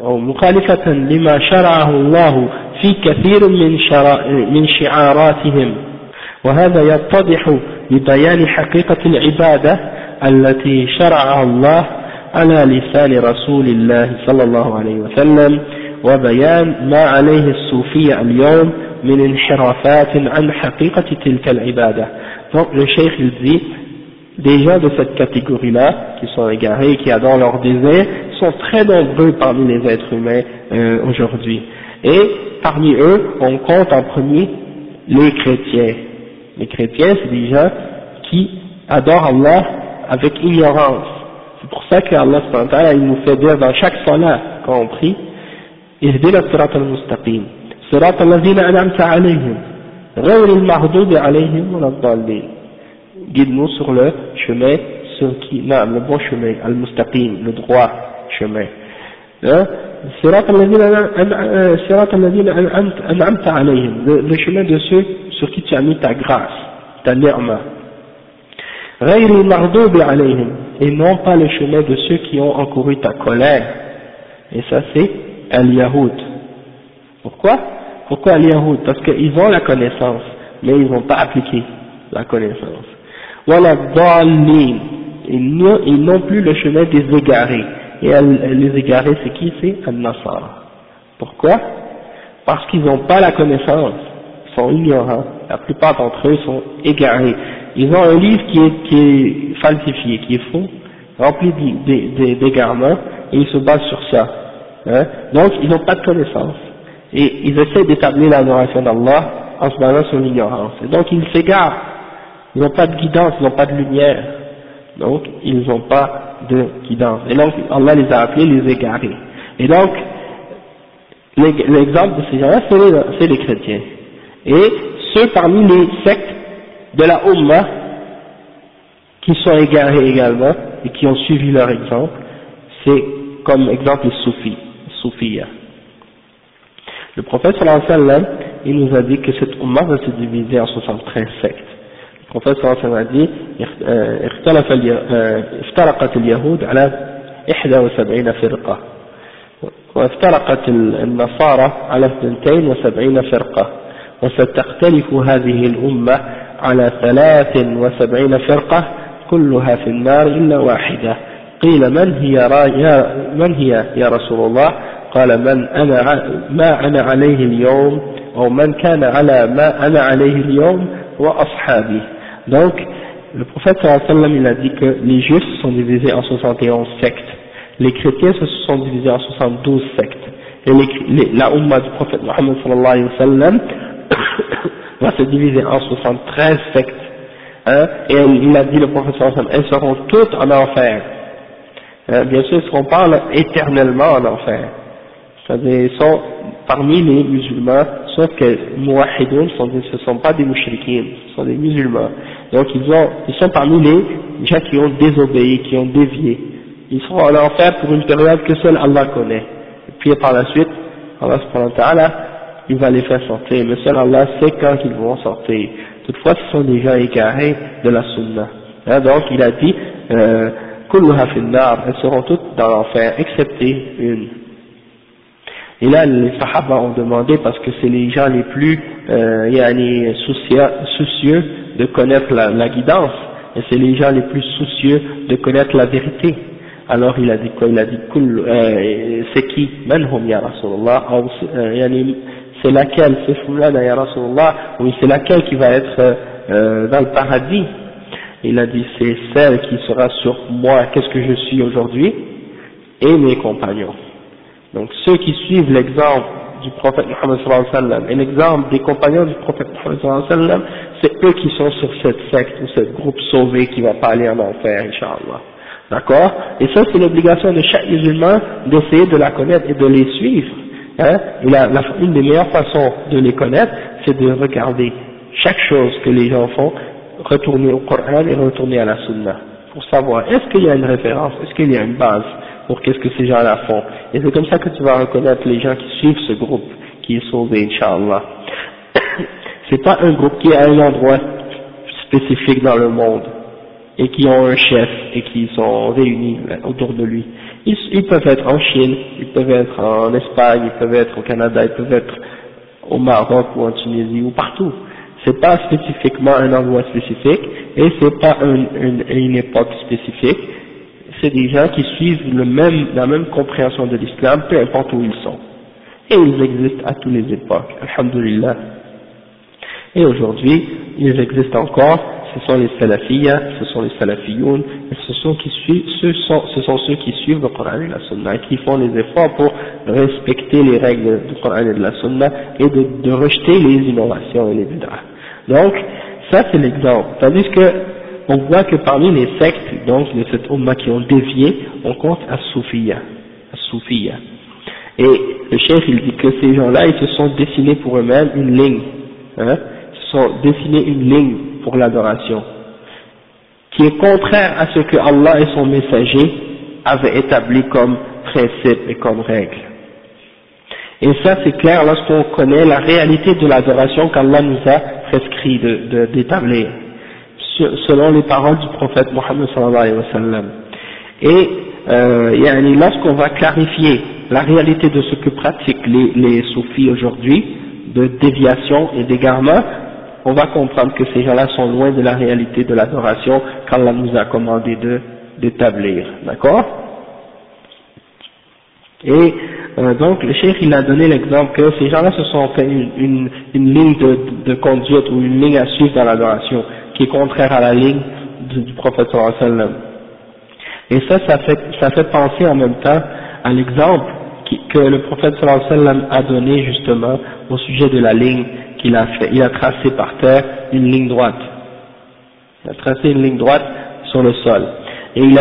مخالفة لما شرعه الله في كثير من شعاراتهم، وهذا يتضح ببيان حقيقة العبادة التي شرعها الله على لسان رسول الله صلى الله عليه وسلم، وبيان ما عليه الصوفية اليوم من انحرافات عن حقيقة تلك العبادة. Donc le cheikh il dit, des gens de cette catégorie-là, qui sont égarés, qui adorent leurs désirs, sont très nombreux parmi les êtres humains aujourd'hui. Et parmi eux, on compte en premier les chrétiens. Les chrétiens, c'est des gens qui adorent Allah avec ignorance. C'est pour ça qu'Allah il nous fait dire dans chaque salat, quand on prie, اهدنا الصراط المستقيم صراط الذين أنعمت عليهم غير المغضوب عليهم ولا الضالين. Guide-nous sur le chemin, le bon chemin, al-mustaqim, le droit chemin. صراط الذين أنعمت عليهم, le chemin de ceux sur qui tu as mis ta grâce, ta ni'ma. غير المغضوب عليهم, et non pas le chemin de ceux qui ont encouru ta colère. Et ça c'est al-Yahoud. Pourquoi al-Yahoud? Parce qu'ils ont la connaissance, mais ils n'ont pas appliqué la connaissance. Voilà, dallin, ils n'ont plus le chemin des égarés. Et les égarés, c'est qui? C'est al-Nasara. Pourquoi? Parce qu'ils n'ont pas la connaissance, ils sont ignorants. La plupart d'entre eux sont égarés. Ils ont un livre qui est falsifié, qui est faux, rempli d'égarements, et ils se basent sur ça. Donc, ils n'ont pas de connaissance. Et ils essaient d'établir l'adoration d'Allah en se basant sur l'ignorance. Et donc, ils s'égarent. Ils n'ont pas de guidance, ils n'ont pas de lumière. Donc, ils n'ont pas de guidance. Et donc, Allah les a appelés les égarés. Et donc, l'exemple de ces gens-là, c'est les chrétiens. Et ceux parmi les sectes de la Ummah, qui sont égarés également, et qui ont suivi leur exemple, c'est comme exemple les soufis. Le prophète sallallahu alayhi wa sallam, il nous a dit que cette Ummah va se diviser en 73 sectes. Le prophète sallallahu alayhi wa sallam a dit افترقت اليهود على 71 فرقة وافترقت النصارى على 72 فرقة وستختلف هذه الأمة على 73 فرقة كلها في النار إلا واحدة قيل من هي يا رسول الله قال ما أنا عليه اليوم أو من كان على ما أنا عليه اليوم وأصحابي. Donc le prophète sallallahu alayhi wa sallam il a dit que les juifs se sont divisés en 71 sectes, les chrétiens se sont divisés en 72 sectes, et la Ummah du prophète Mohammed sallallahu alayhi wa sallam va se diviser en 73 sectes, hein, et il a dit le prophète sallallahu alayhi wa sallam, elles seront toutes en enfer, bien sûr elles seront pas éternellement en enfer, c'est-à-dire ils sont parmi les musulmans, sauf que muwahhidoun, ce ne sont pas des mouchriquins, ce sont des musulmans. Donc ils sont parmi les gens qui ont désobéi, qui ont dévié. Ils seront en enfer pour une période que seul Allah connaît. Et puis par la suite, Allah subhanahu wa ta'ala, il va les faire sortir. Mais seul Allah sait quand ils vont sortir. Toutefois, ce sont des gens égarés de la sunna. Hein, donc il a dit, kulluha fin nar, elles seront toutes dans l'enfer, excepté une. Et là, les Sahaba ont demandé, parce que c'est les gens les plus soucieux de connaître la guidance, et c'est les gens les plus soucieux de connaître la vérité. Alors il a dit quoi? Il a dit c'est qui? Manhum ya Rasulullah, c'est laquelle? C'est fulana ya Rasulullah, oui, c'est laquelle qui va être dans le paradis? Il a dit c'est celle qui sera sur moi, qu'est-ce que je suis aujourd'hui, et mes compagnons. Donc ceux qui suivent l'exemple du prophète Muhammad sallallahu alayhi wa sallam et l'exemple des compagnons du prophète Muhammad sallallahu alayhi wa sallam, c'est eux qui sont sur cette secte ou cette groupe sauvé qui va pas aller en enfer, Inch'Allah. D'accord? Et ça c'est l'obligation de chaque musulman d'essayer de la connaître et de les suivre. Hein? Et une des meilleures façons de les connaître, c'est de regarder chaque chose que les gens font, retourner au Coran et retourner à la Sunna, pour savoir est-ce qu'il y a une référence, est-ce qu'il y a une base pour qu'est-ce que ces gens-là font. Et c'est comme ça que tu vas reconnaître les gens qui suivent ce groupe qui est sauvé, Inch'Allah. C'est pas un groupe qui est à un endroit spécifique dans le monde et qui ont un chef et qui sont réunis autour de lui. Ils peuvent être en Chine, ils peuvent être en Espagne, ils peuvent être au Canada, ils peuvent être au Maroc ou en Tunisie ou partout. C'est pas spécifiquement un endroit spécifique et c'est pas une époque spécifique. C'est des gens qui suivent la même compréhension de l'islam, peu importe où ils sont. Et ils existent à toutes les époques, alhamdulillah. Et aujourd'hui, ils existent encore, ce sont les salafiyya, ce sont les salafiyoun, et ce sont ceux qui suivent le Coran et la Sunna, et qui font les efforts pour respecter les règles du Coran et de la Sunna, et de rejeter les innovations et les bid'ah. Donc, ça c'est l'exemple. Tandis que, on voit que parmi les sectes, donc, de cette Ummah qui ont dévié, on compte As-Soufiyya. Et le chef, il dit que ces gens-là, ils se sont dessinés pour eux-mêmes une ligne, hein, ils se sont dessinés une ligne pour l'adoration, qui est contraire à ce que Allah et son messager avaient établi comme principe et comme règle. Et ça, c'est clair lorsqu'on connaît la réalité de l'adoration qu'Allah nous a prescrit d'établir, selon les paroles du prophète Mohammed sallallahu alayhi wa sallam. Et lorsqu'on va clarifier la réalité de ce que pratiquent les soufis aujourd'hui, de déviation et d'égarement, on va comprendre que ces gens-là sont loin de la réalité de l'adoration qu'Allah nous a commandé d'établir. D'accord? Et donc le cheikh il a donné l'exemple que ces gens-là se sont fait une ligne de conduite ou une ligne à suivre dans l'adoration qui est contraire à la ligne du prophète sallallahu alayhi wa sallam. Et ça fait penser en même temps à l'exemple que le prophète sallallahu alayhi wa sallam a donné justement au sujet de la ligne qu'il a fait. Il a tracé par terre une ligne droite. Il a tracé une ligne droite sur le sol. Et il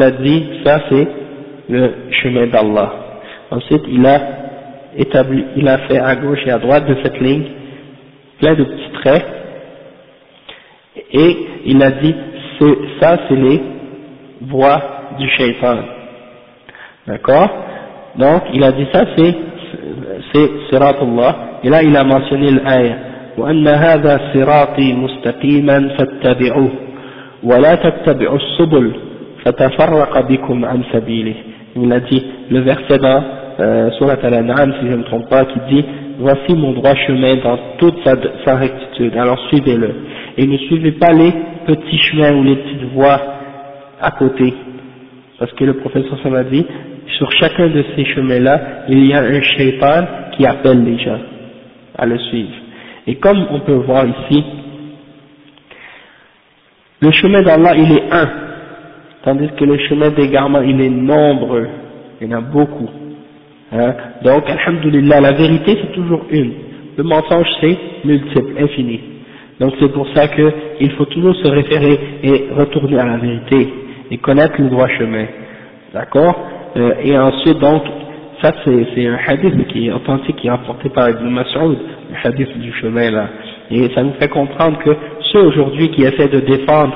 a dit, ça c'est le chemin d'Allah. Ensuite, il a fait à gauche et à droite de cette ligne plein de petits traits. Et il a dit, ça c'est les voies du shaitan. D'accord? Donc, il a dit ça, c'est Siratullah. Et là, il a mentionné l'ayah. وَأَنَّ هَذَا صِرَاطِي مُسْتَقِيمًا فَاتَّبِعُوهُ وَلَا تَتَّبِعُوا السُّبُلَ فَتَفَرَّقَ بِكُمْ عَنْ سَبِيلِهِ. Il a dit, le verset dans Surat Al-An'am, si je ne me trompe pas, qui dit, voici mon droit chemin dans toute sa rectitude, alors suivez-le. Et ne suivez pas les petits chemins ou les petites voies à côté. Parce que le professeur Sam a dit, sur chacun de ces chemins-là, il y a un shaitan qui appelle les gens à le suivre. Et comme on peut voir ici, le chemin d'Allah, il est un, tandis que le chemin d'égarement, il est nombreux. Il y en a beaucoup. Hein? Donc, alhamdoulilah, la vérité, c'est toujours une. Le mensonge, c'est multiple, infini. Donc, c'est pour ça qu'il faut toujours se référer et retourner à la vérité et connaître le droit chemin. D'accord? Et ensuite, donc, ça c'est un hadith qui est authentique, qui est rapporté par Ibn Mas'ud, le hadith du chemin là. Et ça nous fait comprendre que ceux aujourd'hui qui essaient de défendre,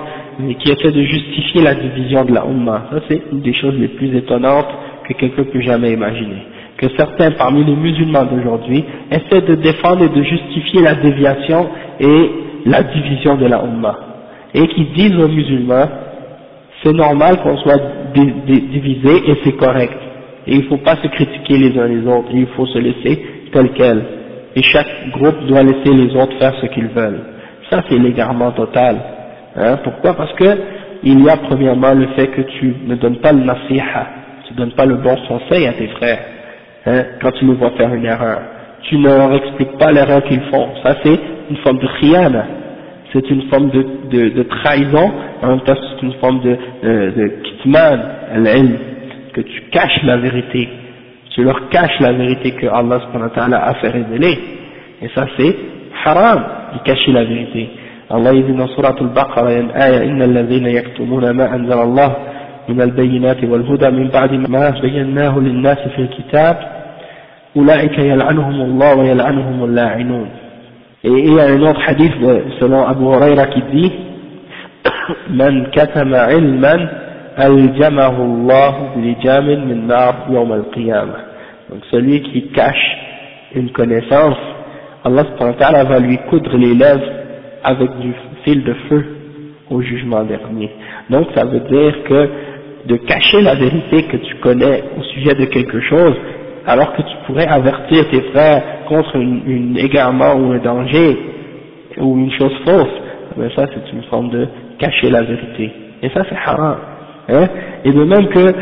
qui essaient de justifier la division de la Ummah, ça c'est une des choses les plus étonnantes que quelqu'un peut jamais imaginer. Que certains parmi les musulmans d'aujourd'hui essaient de défendre et de justifier la déviation et la division de la Ummah. Et qui disent aux musulmans, c'est normal qu'on soit divisé et c'est correct. Et il ne faut pas se critiquer les uns les autres, et il faut se laisser tel quel. Et chaque groupe doit laisser les autres faire ce qu'ils veulent. Ça c'est l'égarement total. Hein? Pourquoi? Parce que il y a premièrement le fait que tu ne donnes pas le nasiha, tu ne donnes pas le bon conseil à tes frères, hein, quand tu les vois faire une erreur. Tu ne leur expliques pas l'erreur qu'ils font. Ça c'est une forme de khiyana. C'est une forme de trahison, en même temps c'est une forme de kitman, al-ilm, que tu caches la vérité, tu leur caches la vérité que Allah subhanahu wa ta'ala a fait révéler, et ça c'est haram de cacher la vérité. Allah dit dans Surat Al-Baqarah, il y a une ayah, إِنَّ الَّذِينَ يَكْتُمُونَ مَا أَنزَلَ اللَّهُ مِنَ الْبَيِّنَاتِ وَالْهُدَى مِنْ بَعْدِ مَا بَيَّنَّاهُ لِلنَّاسِ فِي الْكِتَابِ أُولَئِكَ يَلْعَنُهُمُ اللَّهُ وَيَلْعَنُهُمُ اللاعنون. Et il y a un autre hadith selon Abu Huraira qui dit Man katama ilman aljamahu Allah bilijamin min nar yawm al-qiyamah. Donc celui qui cache une connaissance, Allah subhanahu wa ta'ala va lui coudre les lèvres avec du fil de feu au jugement dernier. Donc ça veut dire que de cacher la vérité que tu connais au sujet de quelque chose, alors que tu pourrais avertir tes frères contre un égarement ou un danger ou une chose fausse, mais ça c'est une forme de cacher la vérité. Et ça c'est haram. Hein? Et de même que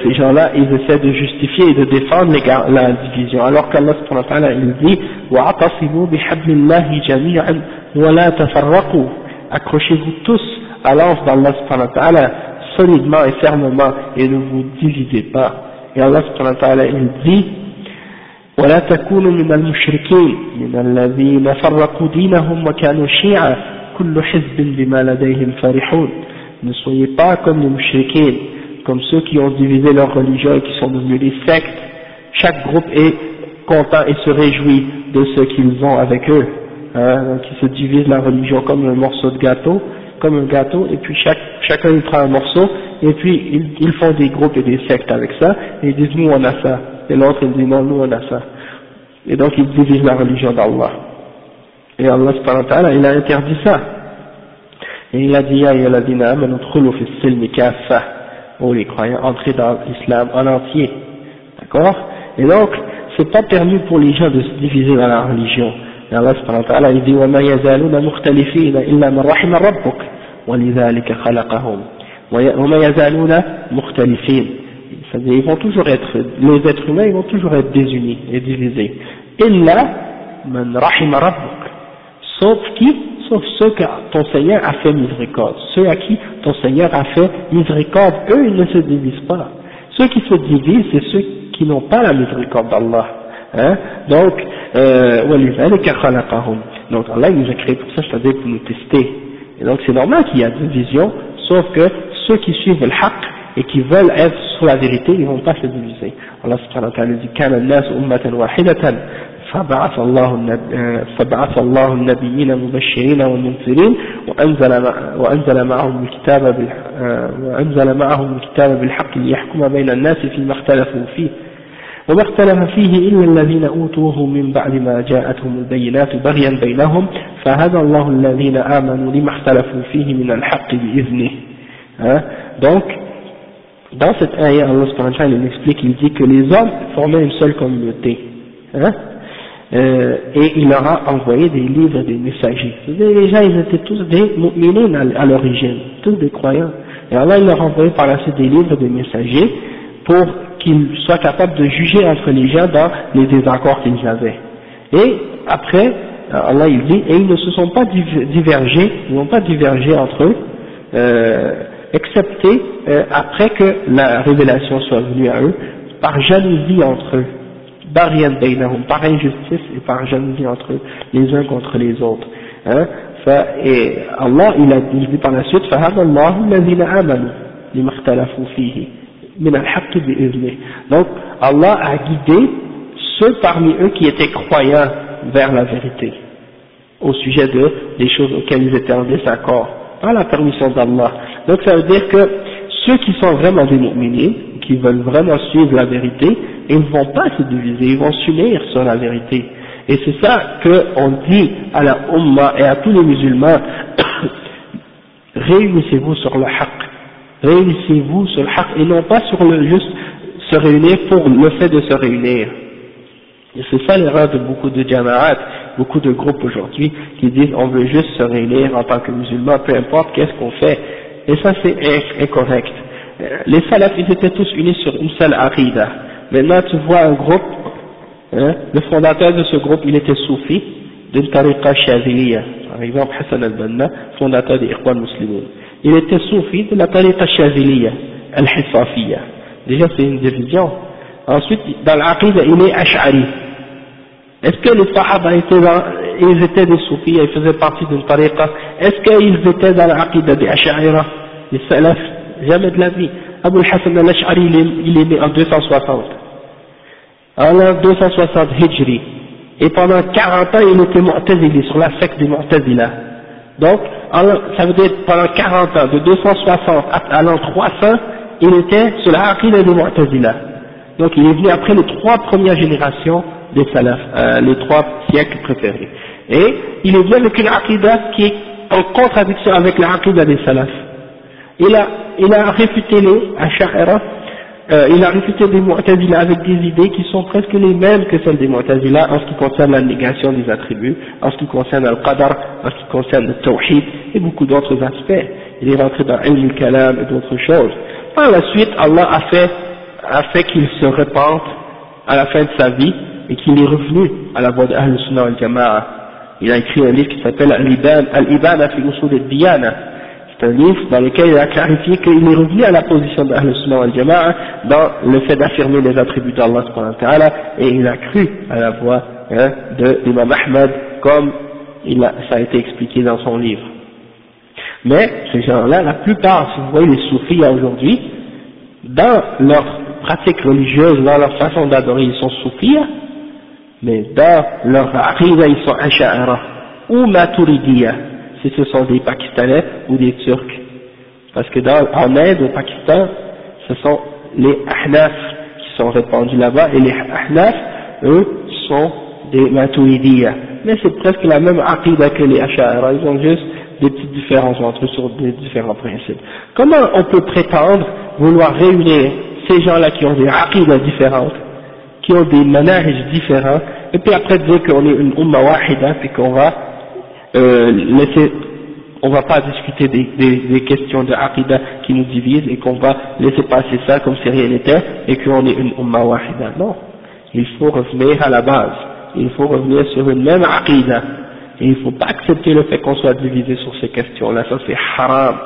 ces gens-là, ils essaient de justifier et de défendre la division, alors qu'Allah subhanahu wa ta'ala il dit وَاعْتَصِمُوا بِحَبْلِ اللَّهِ جَمِيعًا وَلَا تَفَرَّقُوا. Accrochez-vous tous à l'anse d'Allah subhanahu wa ta'ala solidement et fermement et ne vous divisez pas. Et Allah subhanahu wa ta'ala il dit ولا تكونوا من المشركين من الذين فرقوا دينهم وكانوا شيعا كل حزب بما لديهم فرحون. Ne soyez pas comme les mushrikins, comme ceux qui ont divisé leur religion et qui sont devenus des sectes. Chaque groupe est content et se réjouit de ce qu'ils ont avec eux. Hein, donc ils se divisent la religion comme un morceau de gâteau, comme un gâteau, et puis chacun il prend un morceau, et puis ils font des groupes et des sectes avec ça, et ils disent nous on a ça, et l'autre il dit non nous on a ça. Et donc ils divisent la religion d'Allah. Et Allah subhanahu wa ta'ala il a interdit ça. Et il a dit ya ayyuhalladhina amanu udkhulu fi s-silmi kaffa, oh les croyants, entrez dans l'islam en entier. D'accord? Et donc c'est pas permis pour les gens de se diviser dans la religion. Et Allah subhanahu wa ta'ala il dit wa ma yazaluna mukhtalifina illa man rahima rabbuk wa lidhalika khalaqahum wa ma yazaluna mukhtalifin. C'est-à-dire ils vont toujours être, les êtres humains ils vont toujours être désunis et divisés. Illa man rahima rabbuk, sauf ceux que ton Seigneur a fait miséricorde. Ceux à qui ton Seigneur a fait miséricorde, eux ils ne se divisent pas. Ceux qui se divisent, c'est ceux qui n'ont pas la miséricorde d'Allah. Hein? Donc, Donc Allah il nous a créé pour ça, c'est-à-dire pour nous tester. Et donc c'est normal qu'il y a division, sauf que ceux qui suivent le haqq et qui veulent être sur la vérité, ils ne vont pas se diviser. Allah subhanahu wa ta'ala dit كان الناس أمة واحدة فبعث الله النبيين مبشرين ومنذرين وأنزل معهم الكتاب بالحق ليحكم بين الناس فيما اختلفوا فيه وما اختلف فيه إلا الذين أوتوه من بعد ما جاءتهم البينات بغيا بينهم فهدى الله الذين آمنوا لما اختلفوا فيه من الحق بإذنه. Donc dans cette ayah, Allah subhanahu wa ta'ala il explique, il dit que les hommes formaient une seule communauté, et il leur a envoyé des livres, des messagers. Les gens ils étaient tous des mu'minines à l'origine, tous des croyants, et Allah il leur a envoyé par la suite des livres, des messagers pour qu'ils soient capables de juger entre les gens dans les désaccords qu'ils avaient. Et après Allah il dit, et ils ne se sont pas divergés, ils n'ont pas divergé entre eux, excepté après que la révélation soit venue à eux, par jalousie entre eux, par injustice et par jalousie entre eux, les uns contre les autres. Et Allah il a dit par la suite فَهَذَا اللَّهُ الَّذِينَ آمَنُوا لِمَا اخْتَلَفُوا فِيهِ مِنَ الْحَقِّ بِإِذْنِهِ. Donc Allah a guidé ceux parmi eux qui étaient croyants vers la vérité au sujet des choses auxquelles ils étaient en désaccord, par la permission d'Allah. Donc ça veut dire que ceux qui sont vraiment des mu'minines, qui veulent vraiment suivre la vérité, ils ne vont pas se diviser, ils vont s'unir sur la vérité. Et c'est ça qu'on dit à la Ummah et à tous les musulmans, réunissez-vous sur le haqq, réunissez-vous sur le haqq, et non pas sur le juste se réunir pour le fait de se réunir. Et c'est ça l'erreur de beaucoup de jama'at, beaucoup de groupes aujourd'hui, qui disent on veut juste se réunir en tant que musulmans, peu importe qu'est-ce qu'on fait. Et ça c'est incorrect. Les salafs ils étaient tous unis sur une seule aqidah. Maintenant tu vois un groupe, le fondateur de ce groupe il était soufi, d'une tariqa shaziliya. Par exemple Hassan al-Banna, fondateur des Ikhwan Muslimin. Il était soufi de la tariqa shaziliya, al-Hisafiya. Déjà c'est une division. Ensuite dans l'aqidah il est ash'ari. Est-ce que les sahaba ils étaient des soufis, ils faisaient partie d'une tariqa? Est-ce qu'ils étaient dans l'aqidah des ash'aira? Les salafs? Jamais de la vie. Abu al-Hassan al-Ash'ari il est né en 260. En 260 Hijri. Et pendant 40 ans il était mu'tazili, sur la secte des mu'tazila. Donc ça veut dire pendant 40 ans, de 260 à l'an 300, il était sur la aqidah des mu'tazila. Donc il est venu après les 3 premières générations des salafs, les 3 siècles préférés. Et il est venu avec une aqidah qui est en contradiction avec la aqidah des salafs. Il a réfuté les ash'aira, il a réfuté des mu'tazila avec des idées qui sont presque les mêmes que celles des mu'tazila en ce qui concerne la négation des attributs, en ce qui concerne al-qadar, en ce qui concerne le tawhid et beaucoup d'autres aspects. Il est rentré dans ilm al-kalam et d'autres choses. Par la suite, Allah a fait qu'il se repente à la fin de sa vie et qu'il est revenu à la voie de Ahl Sunnah wal Jama'a. Il a écrit un livre qui s'appelle Al-Ibana fi Usul al-Diyana. C'est un livre dans lequel il a clarifié qu'il est revenu à la position de Ahl Sunnah wal Jama'a dans le fait d'affirmer les attributs d'Allah subhanahu wa ta'ala, et il a cru à la voie de l'imam Ahmad comme ça a été expliqué dans son livre. Mais ces gens-là, la plupart, si vous voyez les soufis aujourd'hui, dans leur pratique religieuse, dans leur façon d'adorer, ils sont soufis, mais dans leur aqidah, ils sont ash'ara ou maturidiya, si ce sont des Pakistanais ou des Turcs. Parce que en Inde, au Pakistan, ce sont les Ahnaf qui sont répandus là-bas, et les Ahnaf, eux, sont des maturidiya. Mais c'est presque la même aqidah que les ash'ara, ils ont juste des petites différences entre eux sur des différents principes. Comment on peut prétendre vouloir réunir ces gens-là qui ont des aqidas différentes, qui ont des manahij différents, et puis après dire qu'on est une umma wahida, puis qu'on va on va pas discuter des questions de aqidah qui nous divisent, et qu'on va laisser passer ça comme si rien n'était, et qu'on est une umma wahida. Non, il faut revenir à la base, il faut revenir sur une même aqidah, et il ne faut pas accepter le fait qu'on soit divisé sur ces questions-là, ça c'est haram.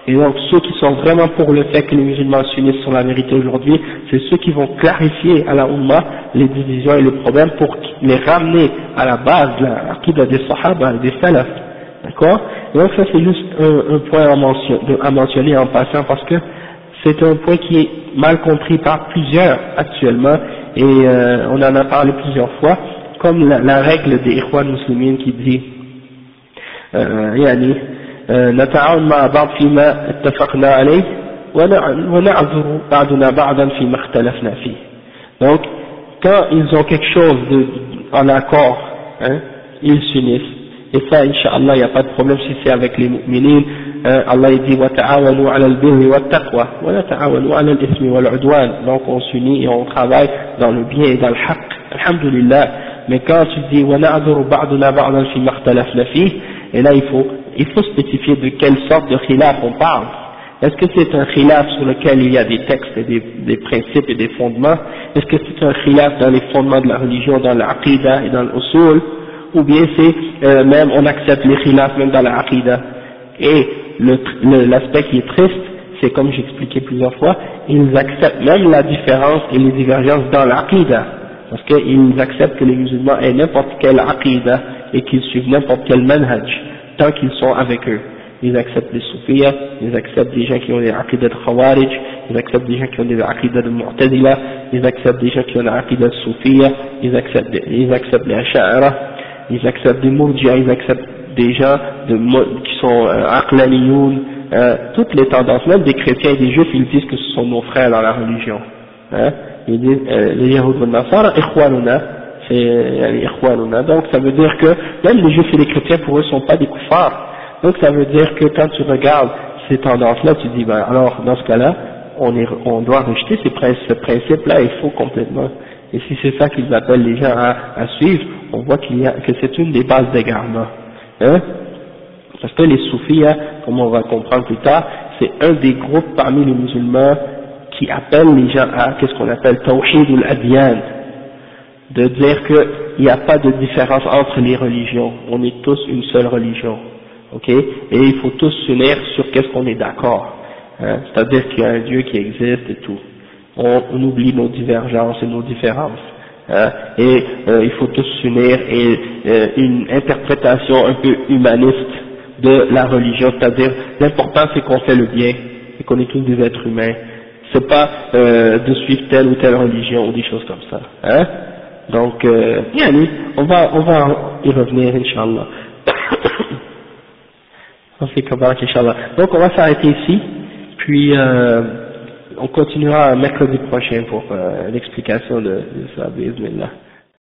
Et donc ceux qui sont vraiment pour le fait que les musulmans sunnites sont la vérité aujourd'hui, c'est ceux qui vont clarifier à la Ummah les divisions et les problèmes pour les ramener à la base, la aqida des Sahaba et des Salaf. D'accord? Et donc ça c'est juste un point à mentionner en passant parce que c'est un point qui est mal compris par plusieurs actuellement et on en a parlé plusieurs fois, comme la règle des Ikhwan Muslimin qui dit يعني نتعاون مع بعض فيما اتفقنا عليه ونعذر بعضنا بعضا فيما اختلفنا فيه. Donc quand ils ont quelque chose en accord, hein, ils s'unissent. Et ça, Inch'Allah, il n'y a pas de problème si c'est avec les mu'minines. Allah il dit وَتَعَاوَنُوا عَلَى الْبِرِّ وَالتَّقْوَى وَلَا تَعَاوَنُوا عَلَى الْإِثْمِ وَالْعُدْوَانِ. Donc on s'unit et on travaille dans le bien et dans le haqq. Alhamdulillah. Mais quand tu dis وَنَعْذُرُ بَعْضُنَا بَعْضًا فِيمَا اخْتَلَفْنَا فِيهِ, et là il faut spécifier de quelle sorte de khilaf on parle. Est-ce que c'est un khilaf sur lequel il y a des textes et des principes et des fondements? Est-ce que c'est un khilaf dans les fondements de la religion, dans l'aqidah et dans l'usul? Ou bien c'est même on accepte les khilafs même dans la aqidah. Et l'aspect qui est triste, c'est comme j'expliquais plusieurs fois, ils acceptent même la différence et les divergences dans l'aqidah, parce qu'ils acceptent que les musulmans aient n'importe quelle aqidah et qu'ils suivent n'importe quel manhaj, tant qu'ils sont avec eux. Ils acceptent les soufiyas, ils acceptent des gens qui ont des aqidah de khawarij, ils acceptent des gens qui ont des aqidah de mu'tazila, ils acceptent des gens qui ont des aqidah de soufiyya, ils acceptent les asha'ira, ils acceptent des murji'a, ils acceptent des gens qui sont aqlaniyoun, toutes les tendances, même des chrétiens et des juifs, ils disent que ce sont nos frères dans la religion. Hein? Ils disent, les yahoud wal nasara, ikhwanuna, c'est ikhwanuna. Donc ça veut dire que même les juifs et les chrétiens pour eux ne sont pas des kuffars. Donc ça veut dire que quand tu regardes ces tendances-là, tu dis, ben alors dans ce cas-là, on doit rejeter ce principe-là, il faut complètement. Et si c'est ça qu'ils appellent les gens à suivre, on voit que c'est une des bases d'égarement. Hein? Parce que les soufis, comme on va comprendre plus tard, c'est un des groupes parmi les musulmans qui appellent les gens à qu'est-ce qu'on appelle tawhid al-adyan, de dire qu'il n'y a pas de différence entre les religions, on est tous une seule religion, ok? Et il faut tous s'unir sur qu'est-ce qu'on est d'accord, hein? C'est-à-dire qu'il y a un Dieu qui existe et tout. On oublie nos divergences et nos différences. Et il faut tous s'unir et une interprétation un peu humaniste de la religion, c'est-à-dire l'important c'est qu'on fait le bien et qu'on est tous des êtres humains. C'est pas de suivre telle ou telle religion ou des choses comme ça. Hein? Donc, on va y revenir, Inch'Allah. Donc on va s'arrêter ici, puis on continuera mercredi prochain pour l'explication de ça, bismillah.